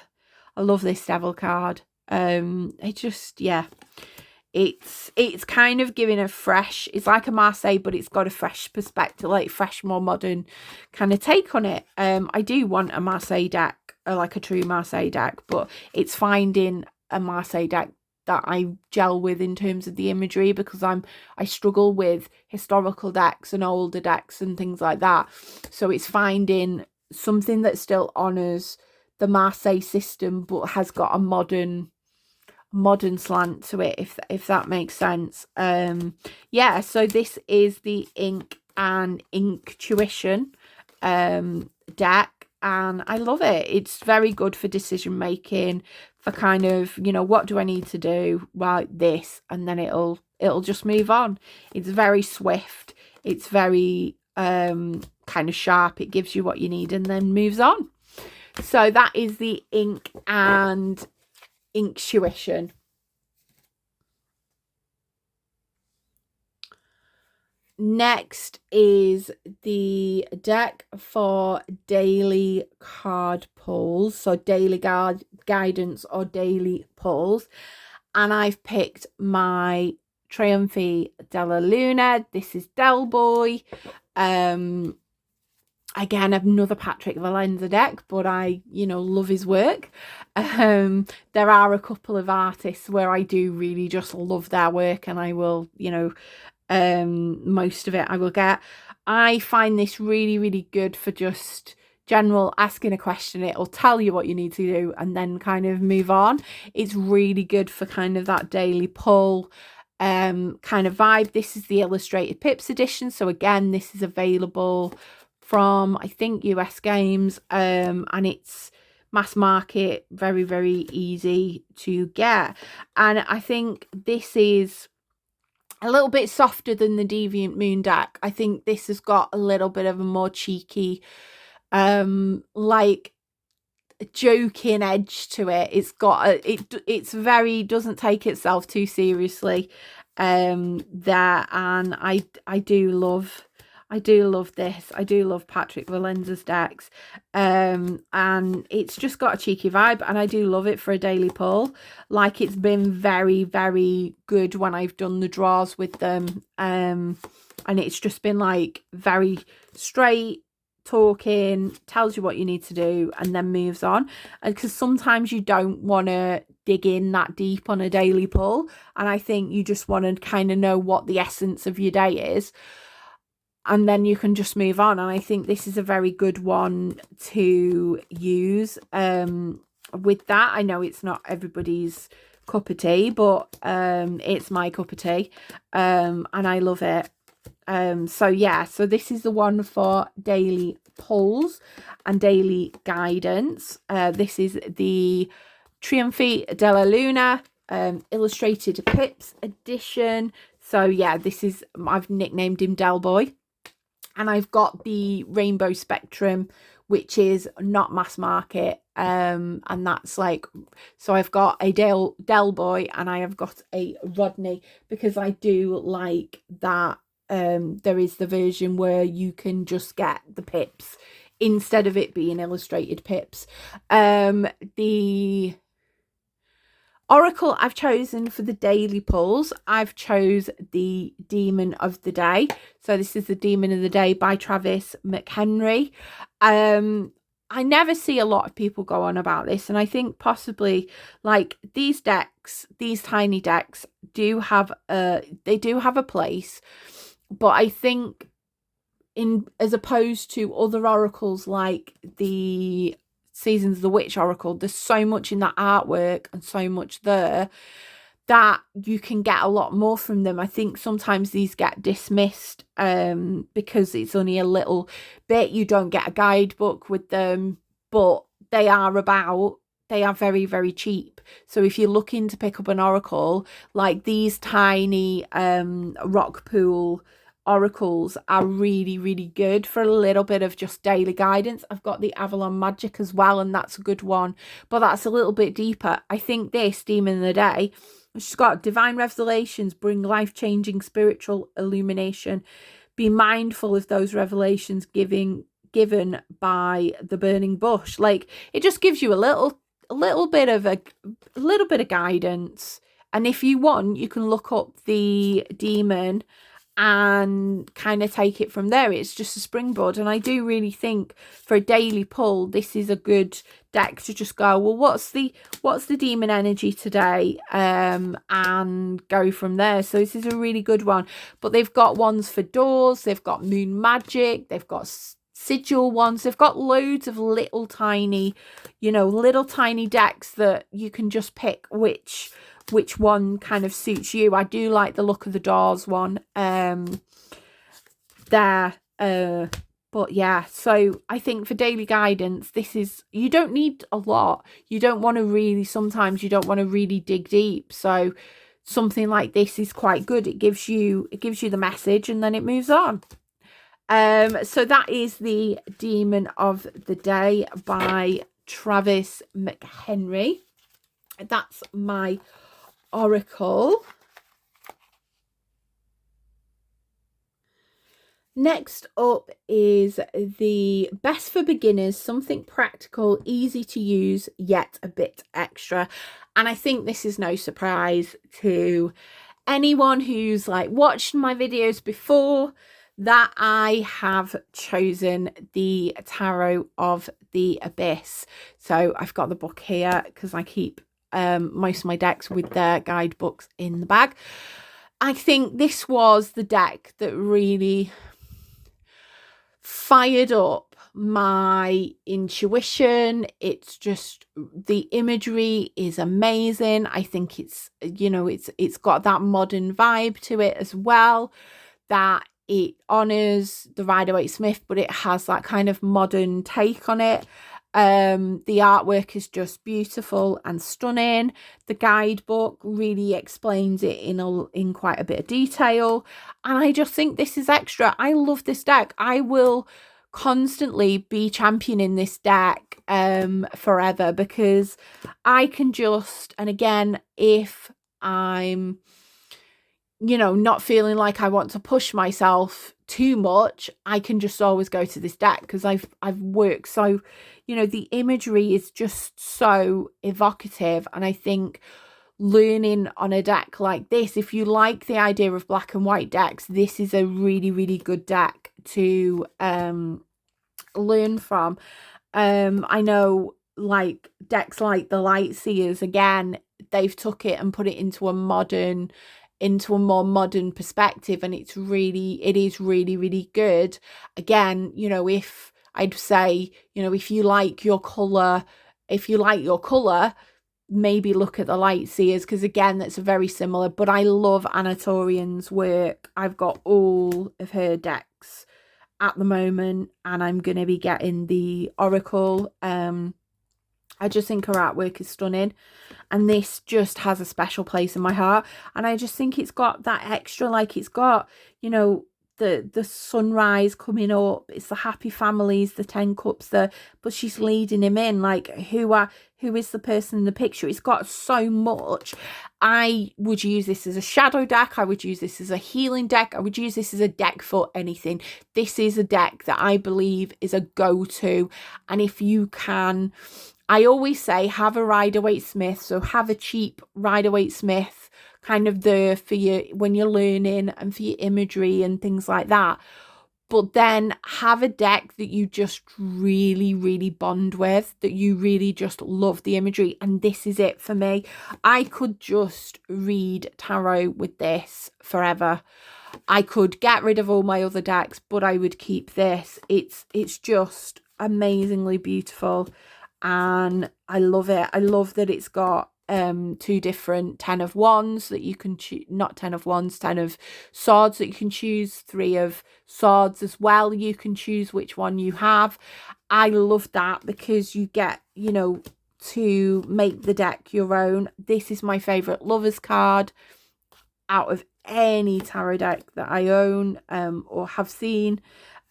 I love this devil card. It just, yeah, it's kind of giving a fresh, it's like a Marseille, but it's got a fresh perspective, like fresh, more modern kind of take on it. I do want a Marseille deck, like a true Marseille deck, but it's finding a Marseille deck that I gel with in terms of the imagery, because I struggle with historical decks and older decks and things like that. So it's finding something that still honors the Marseille system but has got a modern slant to it, if that makes sense. Yeah, so this is the ink and intuition deck, and I love it. It's very good for decision making, for kind of, you know, what do I need to do, right, this, and then it'll just move on. It's very swift, it's very kind of sharp, it gives you what you need and then moves on. So that is the ink and intuition. Next is the deck for daily card pulls, so daily guidance or daily pulls, and I've picked my Trionfi della Luna. This is Del Boy. Again, another Patrick Valenza deck, but I, love his work. There are a couple of artists where I do really just love their work, and I will, most of it I will get. I find this really, really good for just general asking a question. It'll tell you what you need to do and then kind of move on. It's really good for kind of that daily pull kind of vibe. This is the illustrated pips edition, so again, this is available from, I think, US Games, and it's mass market, very, very easy to get. And I think this is a little bit softer than the Deviant Moon deck. I think this has got a little bit of a more cheeky, like joking edge to it. It's got it's very, doesn't take itself too seriously there, and I do love this. I do love Patrick Valenza's decks, and it's just got a cheeky vibe, and I do love it for a daily pull. Like, it's been very, very good when I've done the draws with them, and it's just been like very straight talking, tells you what you need to do, and then moves on. And because sometimes you don't want to dig in that deep on a daily pull, and I think you just want to kind of know what the essence of your day is, and then you can just move on. And I think this is a very good one to use with that. I know it's not everybody's cup of tea, but it's my cup of tea, and I love it. So yeah, so this is the one for daily pulls and daily guidance. This is the Trionfi della Luna illustrated pips edition. So yeah, this is, I've nicknamed him Del Boy. And I've got the Rainbow Spectrum, which is not mass market. And that's like, so I've got a Del Boy and I have got a Rodney, because I do like that. There is the version where you can just get the pips instead of it being illustrated pips. The Oracle I've chosen for the daily pulls, I've chose the Demon of the Day. So this is the Demon of the Day by Travis McHenry. I never see a lot of people go on about this, and I think possibly like these decks, these tiny decks do have a place, but I think as opposed to other oracles like the Seasons of the Witch Oracle, there's so much in that artwork and so much there that you can get a lot more from them. I think sometimes these get dismissed because it's only a little bit. You don't get a guidebook with them, but they are very, very cheap. So if you're looking to pick up an oracle, like these tiny rock pool oracles are really, really good for a little bit of just daily guidance. I've got the Avalon Magic as well, and that's a good one, but that's a little bit deeper. I think this Demon of the Day, she's got divine revelations, bring life-changing spiritual illumination. Be mindful of those revelations given by the burning bush. Like, it just gives you a little bit of guidance. And if you want, you can look up the demon and kind of take it from there. It's just a springboard, and I do really think for a daily pull, this is a good deck to just go, well, what's the demon energy today, and go from there. So this is a really good one. But they've got ones for doors, they've got moon magic, they've got sigil ones, they've got loads of little tiny decks that you can just pick which one kind of suits you. I do like the look of the doors one there, but yeah, so I think for daily guidance, this is, you don't need a lot. You don't want to really, sometimes you don't want to really dig deep, so something like this is quite good. It gives you the message and then it moves on. So that is the Demon of the Day by Travis McHenry. That's my oracle. Next up is the Best for Beginners, something practical, easy to use, yet a bit extra. And I think this is no surprise to anyone who's like watched my videos before that I have chosen the Tarot of the Abyss. So I've got the book here because I keep most of my decks with their guidebooks in the bag. I think this was the deck that really fired up my intuition. It's just, the imagery is amazing. I think it's, you know, it's got that modern vibe to it as well, that it honors the Rider-Waite-Smith, but it has that kind of modern take on it. The artwork is just beautiful and stunning. The guidebook really explains it in quite a bit of detail, and I just think this is extra. I love this deck. I will constantly be championing this deck forever, because I can just, and again, if I'm, you know, not feeling like I want to push myself too much, I can just always go to this deck because I've worked so, you know, the imagery is just so evocative. And I think learning on a deck like this, if you like the idea of black and white decks, this is a really, really good deck to learn from. I know, like, decks like the Lightseers, again, they've took it and put it into a more modern perspective, and it is really, really good. Again, you know, if I'd say, you know, if you like your color, maybe look at the Lightseers, because again, that's very similar. But I love Anna Torian's work. I've got all of her decks at the moment, and I'm going to be getting the Oracle. I just think her artwork is stunning, and this just has a special place in my heart. And I just think it's got that extra, like, it's got, you know, the sunrise coming up, it's the happy families, the 10 cups, but she's leading him in, like, who is the person in the picture. It's got so much. I would use this as a shadow deck, I would use this as a healing deck, I would use this as a deck for anything. This is a deck that I believe is a go-to. And if you can, I always say, have a Rider-Waite-Smith, so have a cheap Rider-Waite-Smith kind of there for you when you're learning and for your imagery and things like that. But then have a deck that you just really, really bond with, that you really just love the imagery. And this is it for me. I could just read tarot with this forever. I could get rid of all my other decks, but I would keep this. It's just amazingly beautiful, and I love it. I love that it's got two different 10 of wands that you can choose, not 10 of wands, 10 of swords that you can choose, 3 of swords as well. You can choose which one you have. I love that because you get, you know, to make the deck your own. This is my favorite lovers card out of any tarot deck that I own or have seen.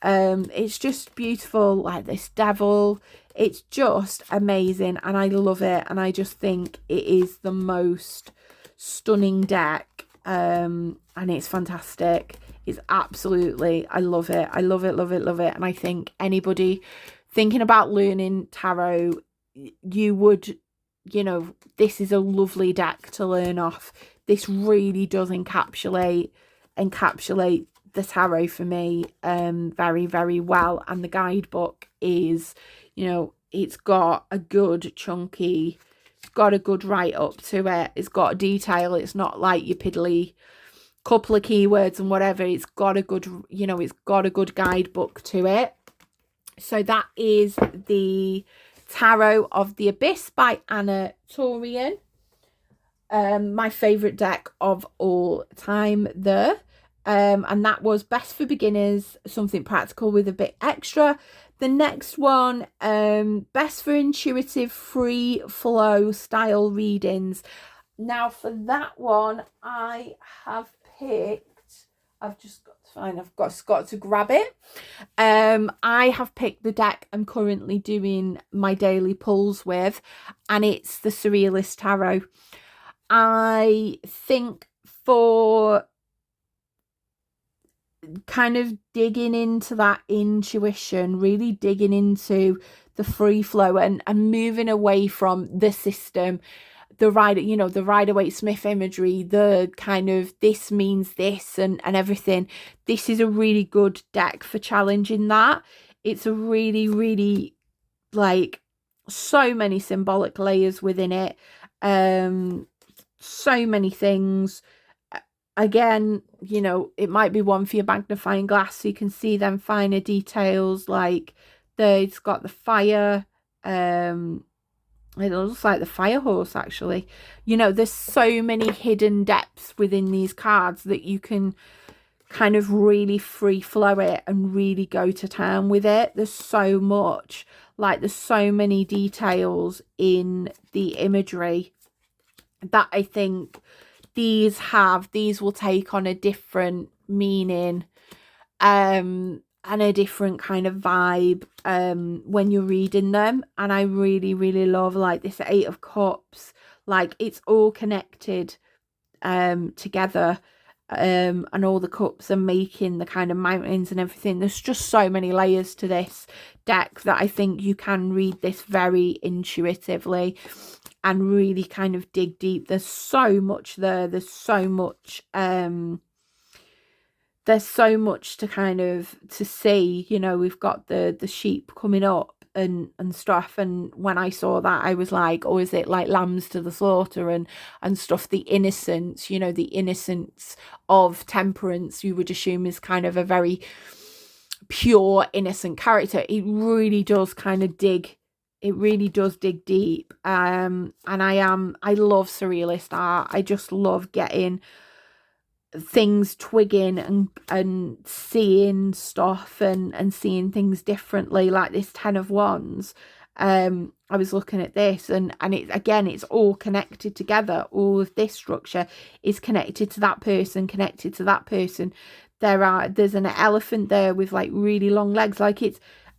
It's just beautiful, like this devil. It's just amazing, and I love it, and I just think it is the most stunning deck, and it's fantastic. It's absolutely, I love it. I love it, love it, love it. And I think anybody thinking about learning tarot, you would, you know, this is a lovely deck to learn off. This really does encapsulate the tarot for me very, very well. And the guidebook is, you know, it's got a good chunky, it's got a good write up to it, it's got a detail. It's not like your piddly couple of keywords and whatever. It's got a good, you know, it's got a good guidebook to it. So that is the Tarot of the Abyss by Anna Torian. My favourite deck of all time there. And that was Best for Beginners, something practical with a bit extra. The next one, Best for Intuitive Free Flow Style Readings. Now for that one, I have picked, I've just got to find, I've got to grab it. I have picked the deck I'm currently doing my daily pulls with, and it's the Surrealist Tarot. I think for kind of digging into that intuition, really digging into the free flow, and moving away from the system, the Rider-Waite-Smith imagery, the kind of this means this and everything. This is a really good deck for challenging that. It's a really, really, like, so many symbolic layers within it, so many things. Again, it might be one for your magnifying glass so you can see them finer details, like it's got the fire, it looks like the fire horse, actually. There's so many hidden depths within these cards that you can kind of really free flow it and really go to town with it. There's so much, like, there's so many details in the imagery that I think these will take on a different meaning, and a different kind of vibe when you're reading them. And I really, really love, like, this Eight of Cups, like, it's all connected together, and all the cups are making the kind of mountains and everything. There's just so many layers to this deck that I think you can read this very intuitively and really kind of dig deep. There's so much there. There's so much to kind of to see. We've got the sheep coming up and stuff, and when I saw that, I was like, oh, is it like lambs to the slaughter and stuff? The innocence, the innocence of Temperance, you would assume, is kind of a very pure, innocent character. It really does kind of dig. It really does dig deep. And I love surrealist art. I just love getting things twigging and seeing stuff and seeing things differently, like this Ten of Wands. I was looking at this, and it's all connected together. All of this structure is connected to that person, connected to that person. There's an elephant there with, like, really long legs, like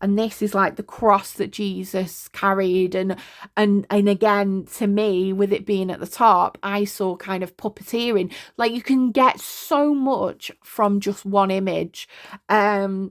and this is like the cross that Jesus carried, and again, to me, with it being at the top, I saw kind of puppeteering. Like, you can get so much from just one image. I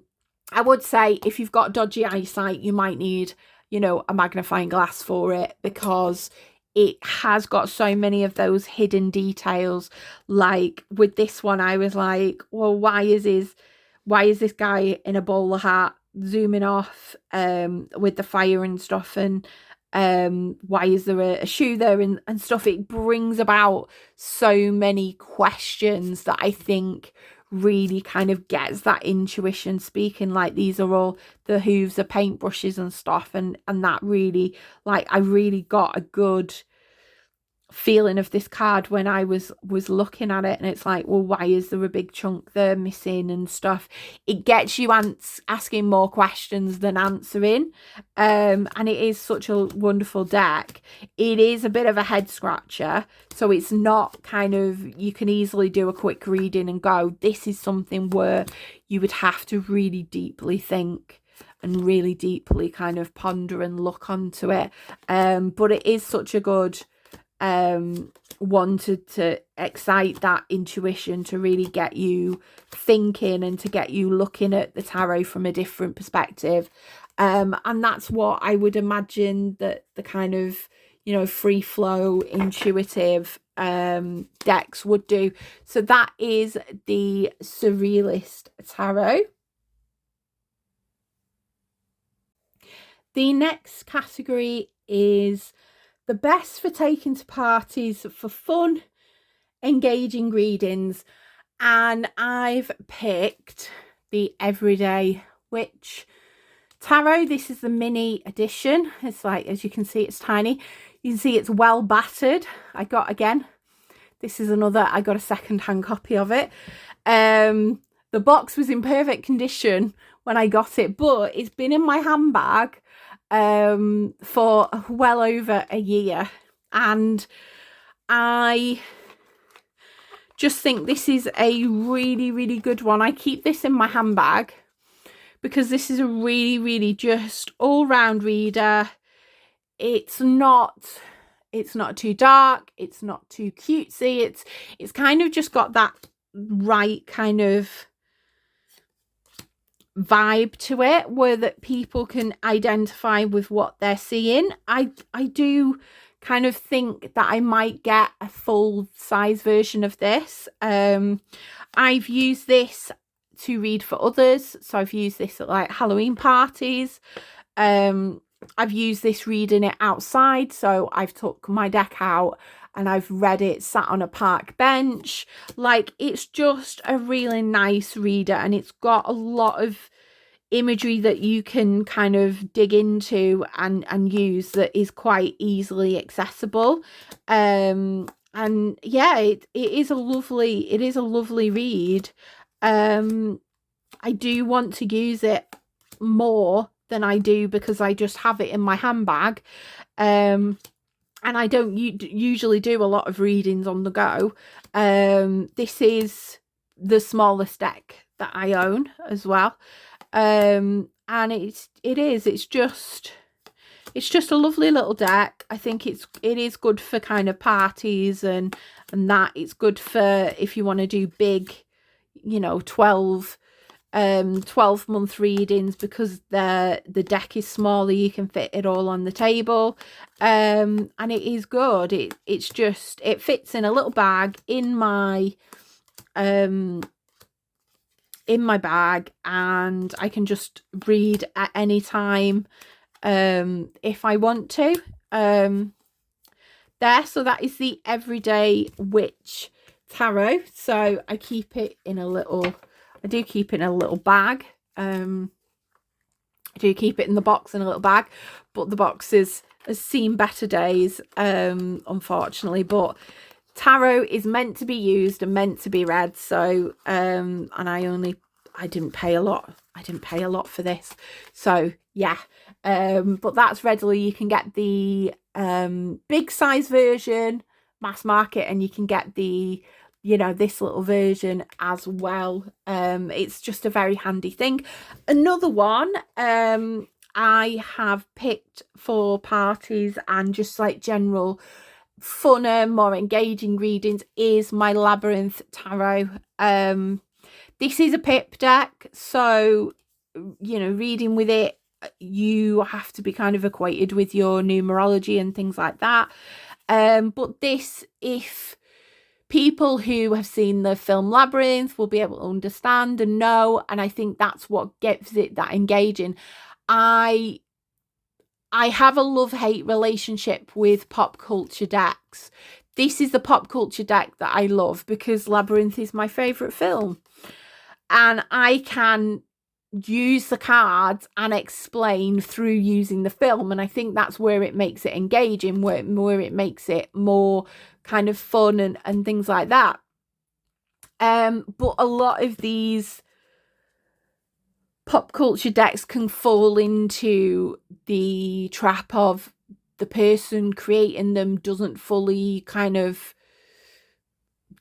would say if you've got dodgy eyesight, you might need, a magnifying glass for it, because it has got so many of those hidden details. Like with this one, I was like, well, why is this guy in a bowler hat zooming off with the fire and stuff, and why is there a shoe there and stuff? It brings about so many questions that I think really kind of gets that intuition speaking. Like, these are all the hooves of paintbrushes and stuff, and that really, like, I really got a good feeling of this card when I was looking at it, and it's like, well, why is there a big chunk there missing and stuff? It gets you asking more questions than answering, and it is such a wonderful deck. It is a bit of a head scratcher, so it's not kind of, you can easily do a quick reading and go, this is something where you would have to really deeply think and really deeply kind of ponder and look onto it, but it is such a good wanted to excite that intuition, to really get you thinking and to get you looking at the tarot from a different perspective, and that's what I would imagine that the kind of free flow intuitive decks would do. So that is the Surrealist Tarot. The next category is the best for taking to parties for fun, engaging readings. And I've picked the Everyday Witch Tarot. This is the mini edition. It's like, as you can see, it's tiny. You can see it's well battered. I got a second-hand copy of it. The box was in perfect condition when I got it, but it's been in my handbag for well over a year, and I just think this is a really, really good one. I keep this in my handbag because this is a really, really just all-round reader. It's not too dark, it's not too cutesy, it's kind of just got that right kind of vibe to it, where that people can identify with what they're seeing. I do kind of think that I might get a full size version of this. I've used this to read for others, so I've used this at like Halloween parties. I've used this reading it outside, so I've took my deck out and I've read it sat on a park bench. Like, it's just a really nice reader, and it's got a lot of imagery that you can kind of dig into and use that is quite easily accessible. And yeah, it is a lovely read. I do want to use it more than I do because I just have it in my handbag. And I don't usually do a lot of readings on the go. This is the smallest deck that I own as well. And it's just a lovely little deck. I think it is good for kind of parties and that. It's good for if you want to do big, 12-month readings, because the deck is smaller, you can fit it all on the table. And it is good. It fits in a little bag in my bag, and I can just read at any time if I want to. So that is the Everyday Witch Tarot. So I keep it in a little bag. I do keep it in the box in a little bag, but the box has seen better days, unfortunately. But tarot is meant to be used and meant to be read. So and I didn't pay a lot for this. So yeah. But that's readily, you can get the big size version, mass market, and you can get the this little version as well. It's just a very handy thing. Another one I have picked for parties and just like general funner, more engaging readings is my Labyrinth Tarot. This is a pip deck, so reading with it, you have to be kind of acquainted with your numerology and things like that. But this, if people who have seen the film Labyrinth will be able to understand and know, and I think that's what gives it that engaging. I have a love-hate relationship with pop culture decks. This is the pop culture deck that I love because Labyrinth is my favourite film. And I can use the cards and explain through using the film. And I think that's where it makes it engaging, where it makes it more kind of fun and things like that. But a lot of these pop culture decks can fall into the trap of the person creating them doesn't fully kind of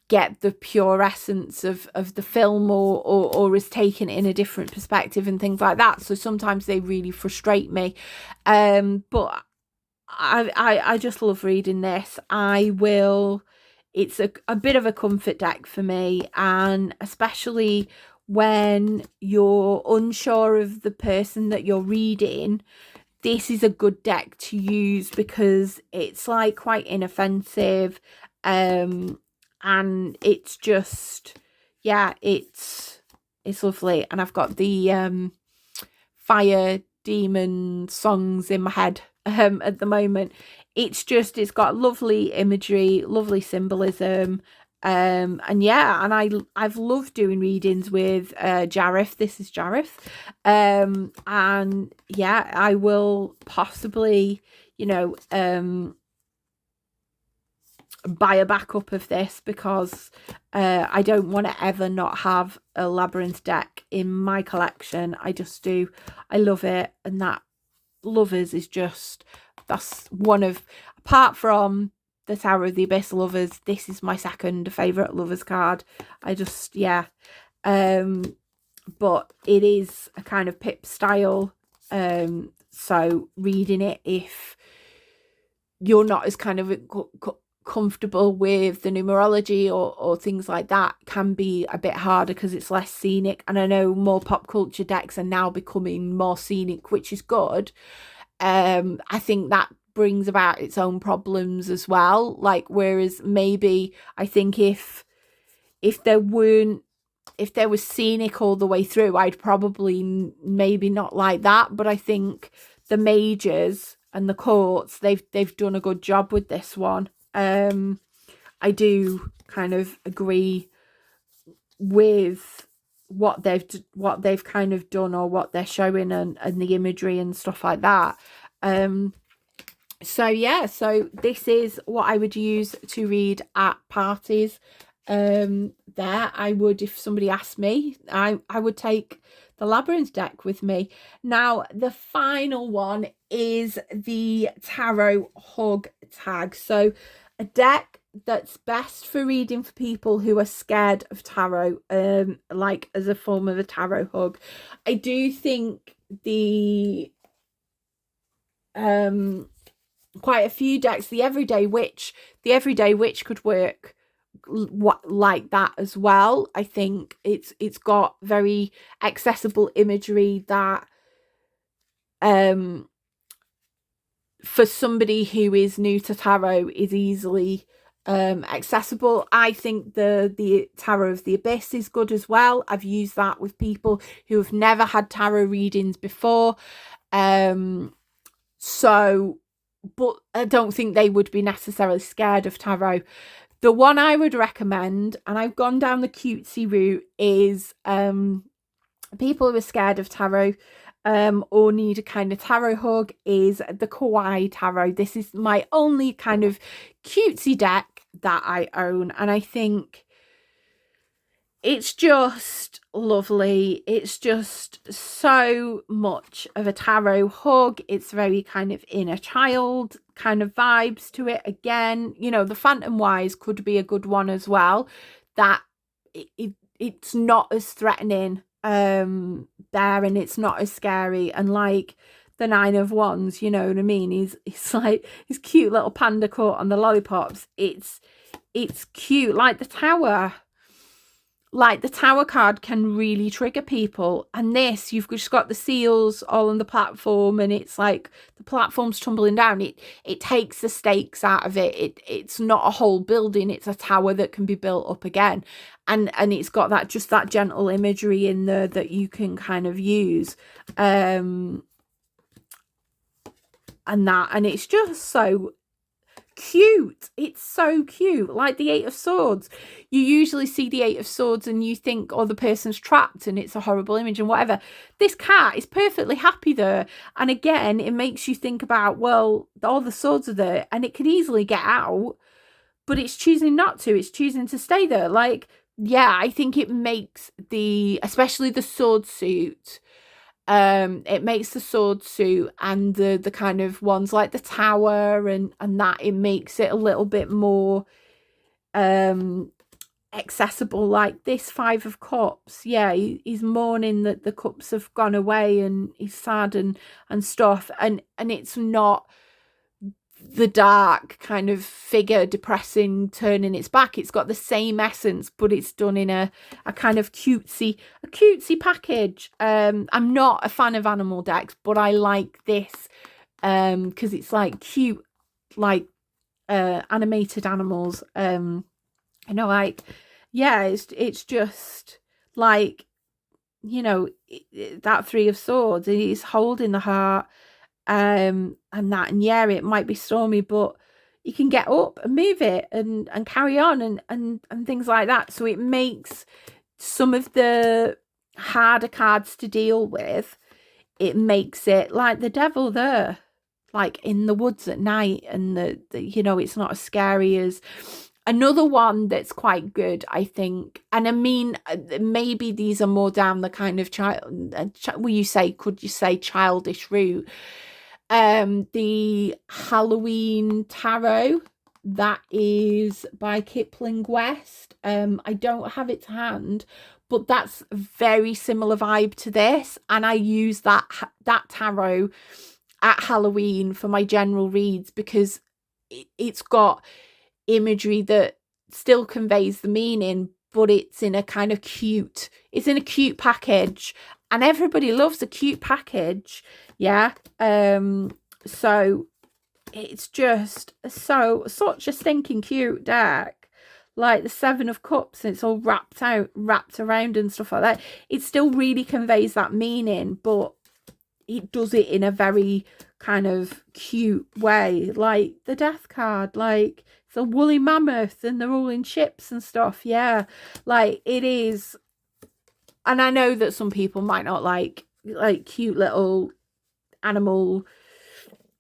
get the pure essence of the film or is taken in a different perspective and things like that. So sometimes they really frustrate me. But I just love reading this. It's a bit of a comfort deck for me, and especially when you're unsure of the person that you're reading, this is a good deck to use because it's like quite inoffensive. And it's just, yeah, it's lovely. And I've got the fire demon songs in my head at the moment. It's got lovely imagery, lovely symbolism. And yeah, and I've loved doing readings with Jareth. This is Jareth. And yeah, I will possibly, buy a backup of this because I don't want to ever not have a Labyrinth deck in my collection. I just do. I love it. And that Lovers is that's one of, apart from the Tower of the Abyss Lovers, this is my second favourite Lovers card. Yeah. But it is a kind of pip style. So reading it, if you're not as kind of comfortable with the numerology or things like that can be a bit harder because it's less scenic. And I know more pop culture decks are now becoming more scenic, which is good. I think that brings about its own problems as well. Like, whereas maybe I think if there weren't if there was scenic all the way through, I'd probably maybe not like that. But I think the majors and the courts, they've done a good job with this one. I do kind of agree with what they've kind of done, or what they're showing, and the imagery and stuff like that. So yeah, so this is what I would use to read at parties. There I would, if somebody asked me, I would take the Labyrinth deck with me. Now the final one is the Tarot Hug tag. So a deck that's best for reading for people who are scared of tarot, like as a form of a tarot hug. I do think the quite a few decks, the Everyday Witch could work like that as well. I think it's got very accessible imagery that for somebody who is new to tarot is easily accessible. I think the Tarot of the Abyss is good as well. I've used that with people who have never had tarot readings before, so but I don't think they would be necessarily scared of tarot. The one I would recommend, and I've gone down the cutesy route, is people who are scared of tarot or need a kind of tarot hug, is the Kawaii Tarot. This is my only kind of cutesy deck that I own, and I think it's just lovely. It's just so much of a tarot hug. It's very kind of inner child kind of vibes to it. Again, you know, the Phantom Wise could be a good one as well. That it's not as threatening there, and it's not as scary. And like the Nine of Wands, you know what I mean? He's like his cute little panda caught on the lollipops. It's cute. Like the Tower. Like the Tower card can really trigger people, and this, you've just got the seals all on the platform, and it's like the platform's tumbling down. It takes the stakes out of it. It's not a whole building, it's a tower that can be built up again, and it's got that gentle imagery in there that you can kind of use, and it's just so cute. It's so cute. Like the Eight of Swords, you usually see the Eight of Swords and you think, oh, the person's trapped and it's a horrible image and whatever. This cat is perfectly happy there, and again it makes you think about, well, all the swords are there and it could easily get out, but it's choosing not to. It's choosing to stay there. Like, yeah, I think it makes especially the sword suit, it makes the sword suit and the kind of ones like the Tower and that, it makes it a little bit more accessible. Like this Five of Cups, yeah, he's mourning that the cups have gone away and he's sad and stuff, and it's not the dark kind of figure depressing turning its back. It's got the same essence, but it's done in a kind of cutesy package. I'm not a fan of animal decks, but I like this because it's like cute, like animated animals. You know, like, yeah, it's just like, you know, that Three of Swords, he's holding the heart, and that, and yeah, it might be stormy, but you can get up and move it and carry on and things like that. So it makes some of the harder cards to deal with, it makes it like the Devil there, like in the woods at night, and the you know, it's not as scary as another one that's quite good, I think. And I mean, maybe these are more down the kind of could you say childish route. The Halloween Tarot, that is by Kipling West. I don't have it to hand, but that's a very similar vibe to this, and I use that tarot at Halloween for my general reads because it's got imagery that still conveys the meaning, but it's in a kind of cute, it's in a cute package, and everybody loves a cute package. Yeah. So it's just such a stinking cute deck, like the Seven of Cups, and it's all wrapped around and stuff like that. It still really conveys that meaning, but it does it in a very kind of cute way, like the Death card, like it's a woolly mammoth and they're all in ships and stuff. Yeah, like it is. And I know that some people might not like cute little animal,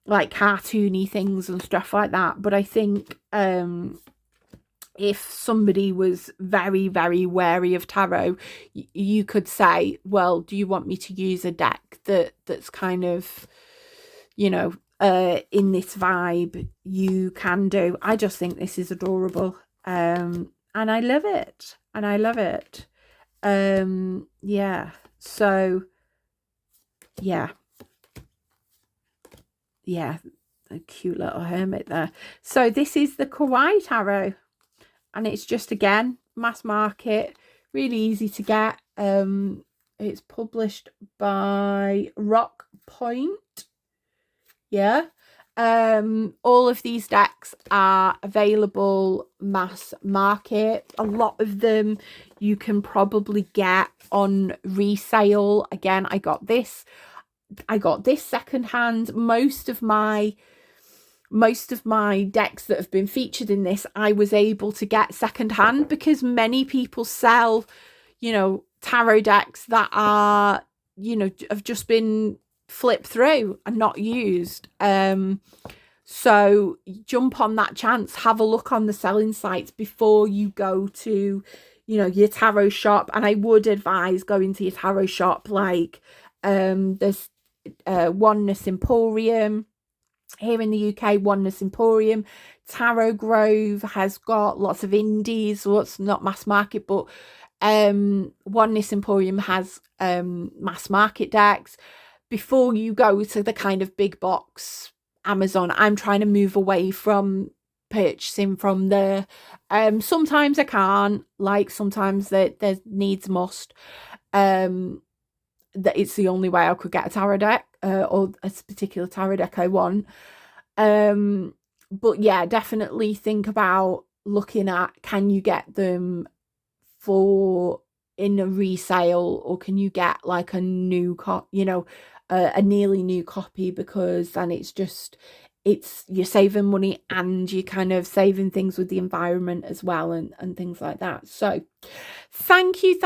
like cartoony things and stuff like that, but I think if somebody was very, very wary of tarot, you could say, well, do you want me to use a deck that's kind of, you know, in this vibe? You can do. I just think this is adorable, and I love it, and I love it. Yeah, so yeah, a cute little hermit there. So this is the Kawaii Tarot, and it's just, again, mass market, really easy to get. It's published by Rock Point. Yeah. All of these decks are available mass market. A lot of them you can probably get on resale. Again, I got this secondhand. Most of my decks that have been featured in this, I was able to get secondhand, because many people sell, you know, tarot decks that are, you know, have just been flipped through and not used. So jump on that chance, have a look on the selling sites before you go to, you know, your tarot shop. And I would advise going to your tarot shop, like there's Oneness Emporium here in the UK. Oneness Emporium, Tarot Grove has got lots of indies, lots, not mass market, but Oneness Emporium has mass market decks. Before you go to the kind of big box Amazon, I'm trying to move away from purchasing from there. Sometimes I can't, like sometimes there needs must. That it's the only way I could get a tarot deck, or a particular tarot deck I want. But yeah, definitely think about looking at, can you get them for in a resale, or can you get like a new a nearly new copy, because then you're saving money and you're kind of saving things with the environment as well, and things like that. So thank you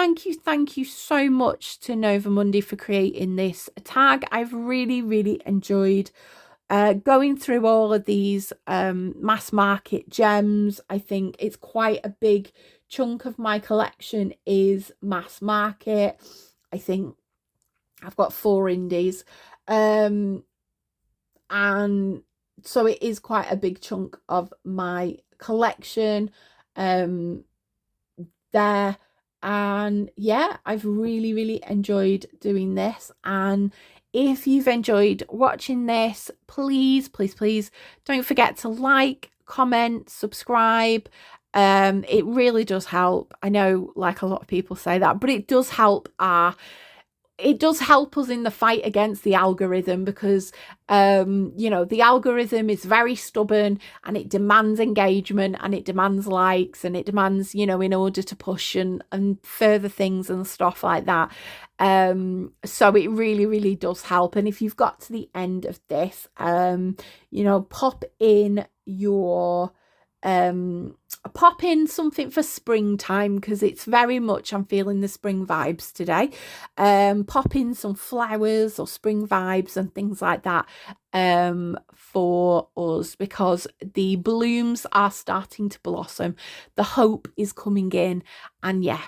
so much to Nova Mundi for creating this tag. I've really enjoyed going through all of these mass market gems. I think it's quite a big chunk of my collection is mass market. I think I've got 4 indies, and so it is quite a big chunk of my collection there. And yeah, I've really enjoyed doing this. And if you've enjoyed watching this, please don't forget to like, comment, subscribe. It really does help. I know, like, a lot of people say that, but it does help us in the fight against the algorithm, because you know, the algorithm is very stubborn, and it demands engagement, and it demands likes, and it demands, you know, in order to push and further things and stuff like that. So it really does help. And if you've got to the end of this, you know, pop in something for springtime, because it's very much, I'm feeling the spring vibes today. Pop in some flowers or spring vibes and things like that for us, because the blooms are starting to blossom, the hope is coming in. And yeah,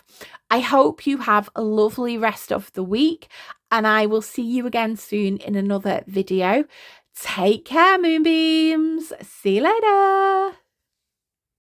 I hope you have a lovely rest of the week, and I will see you again soon in another video. Take care, Moonbeams. See you later.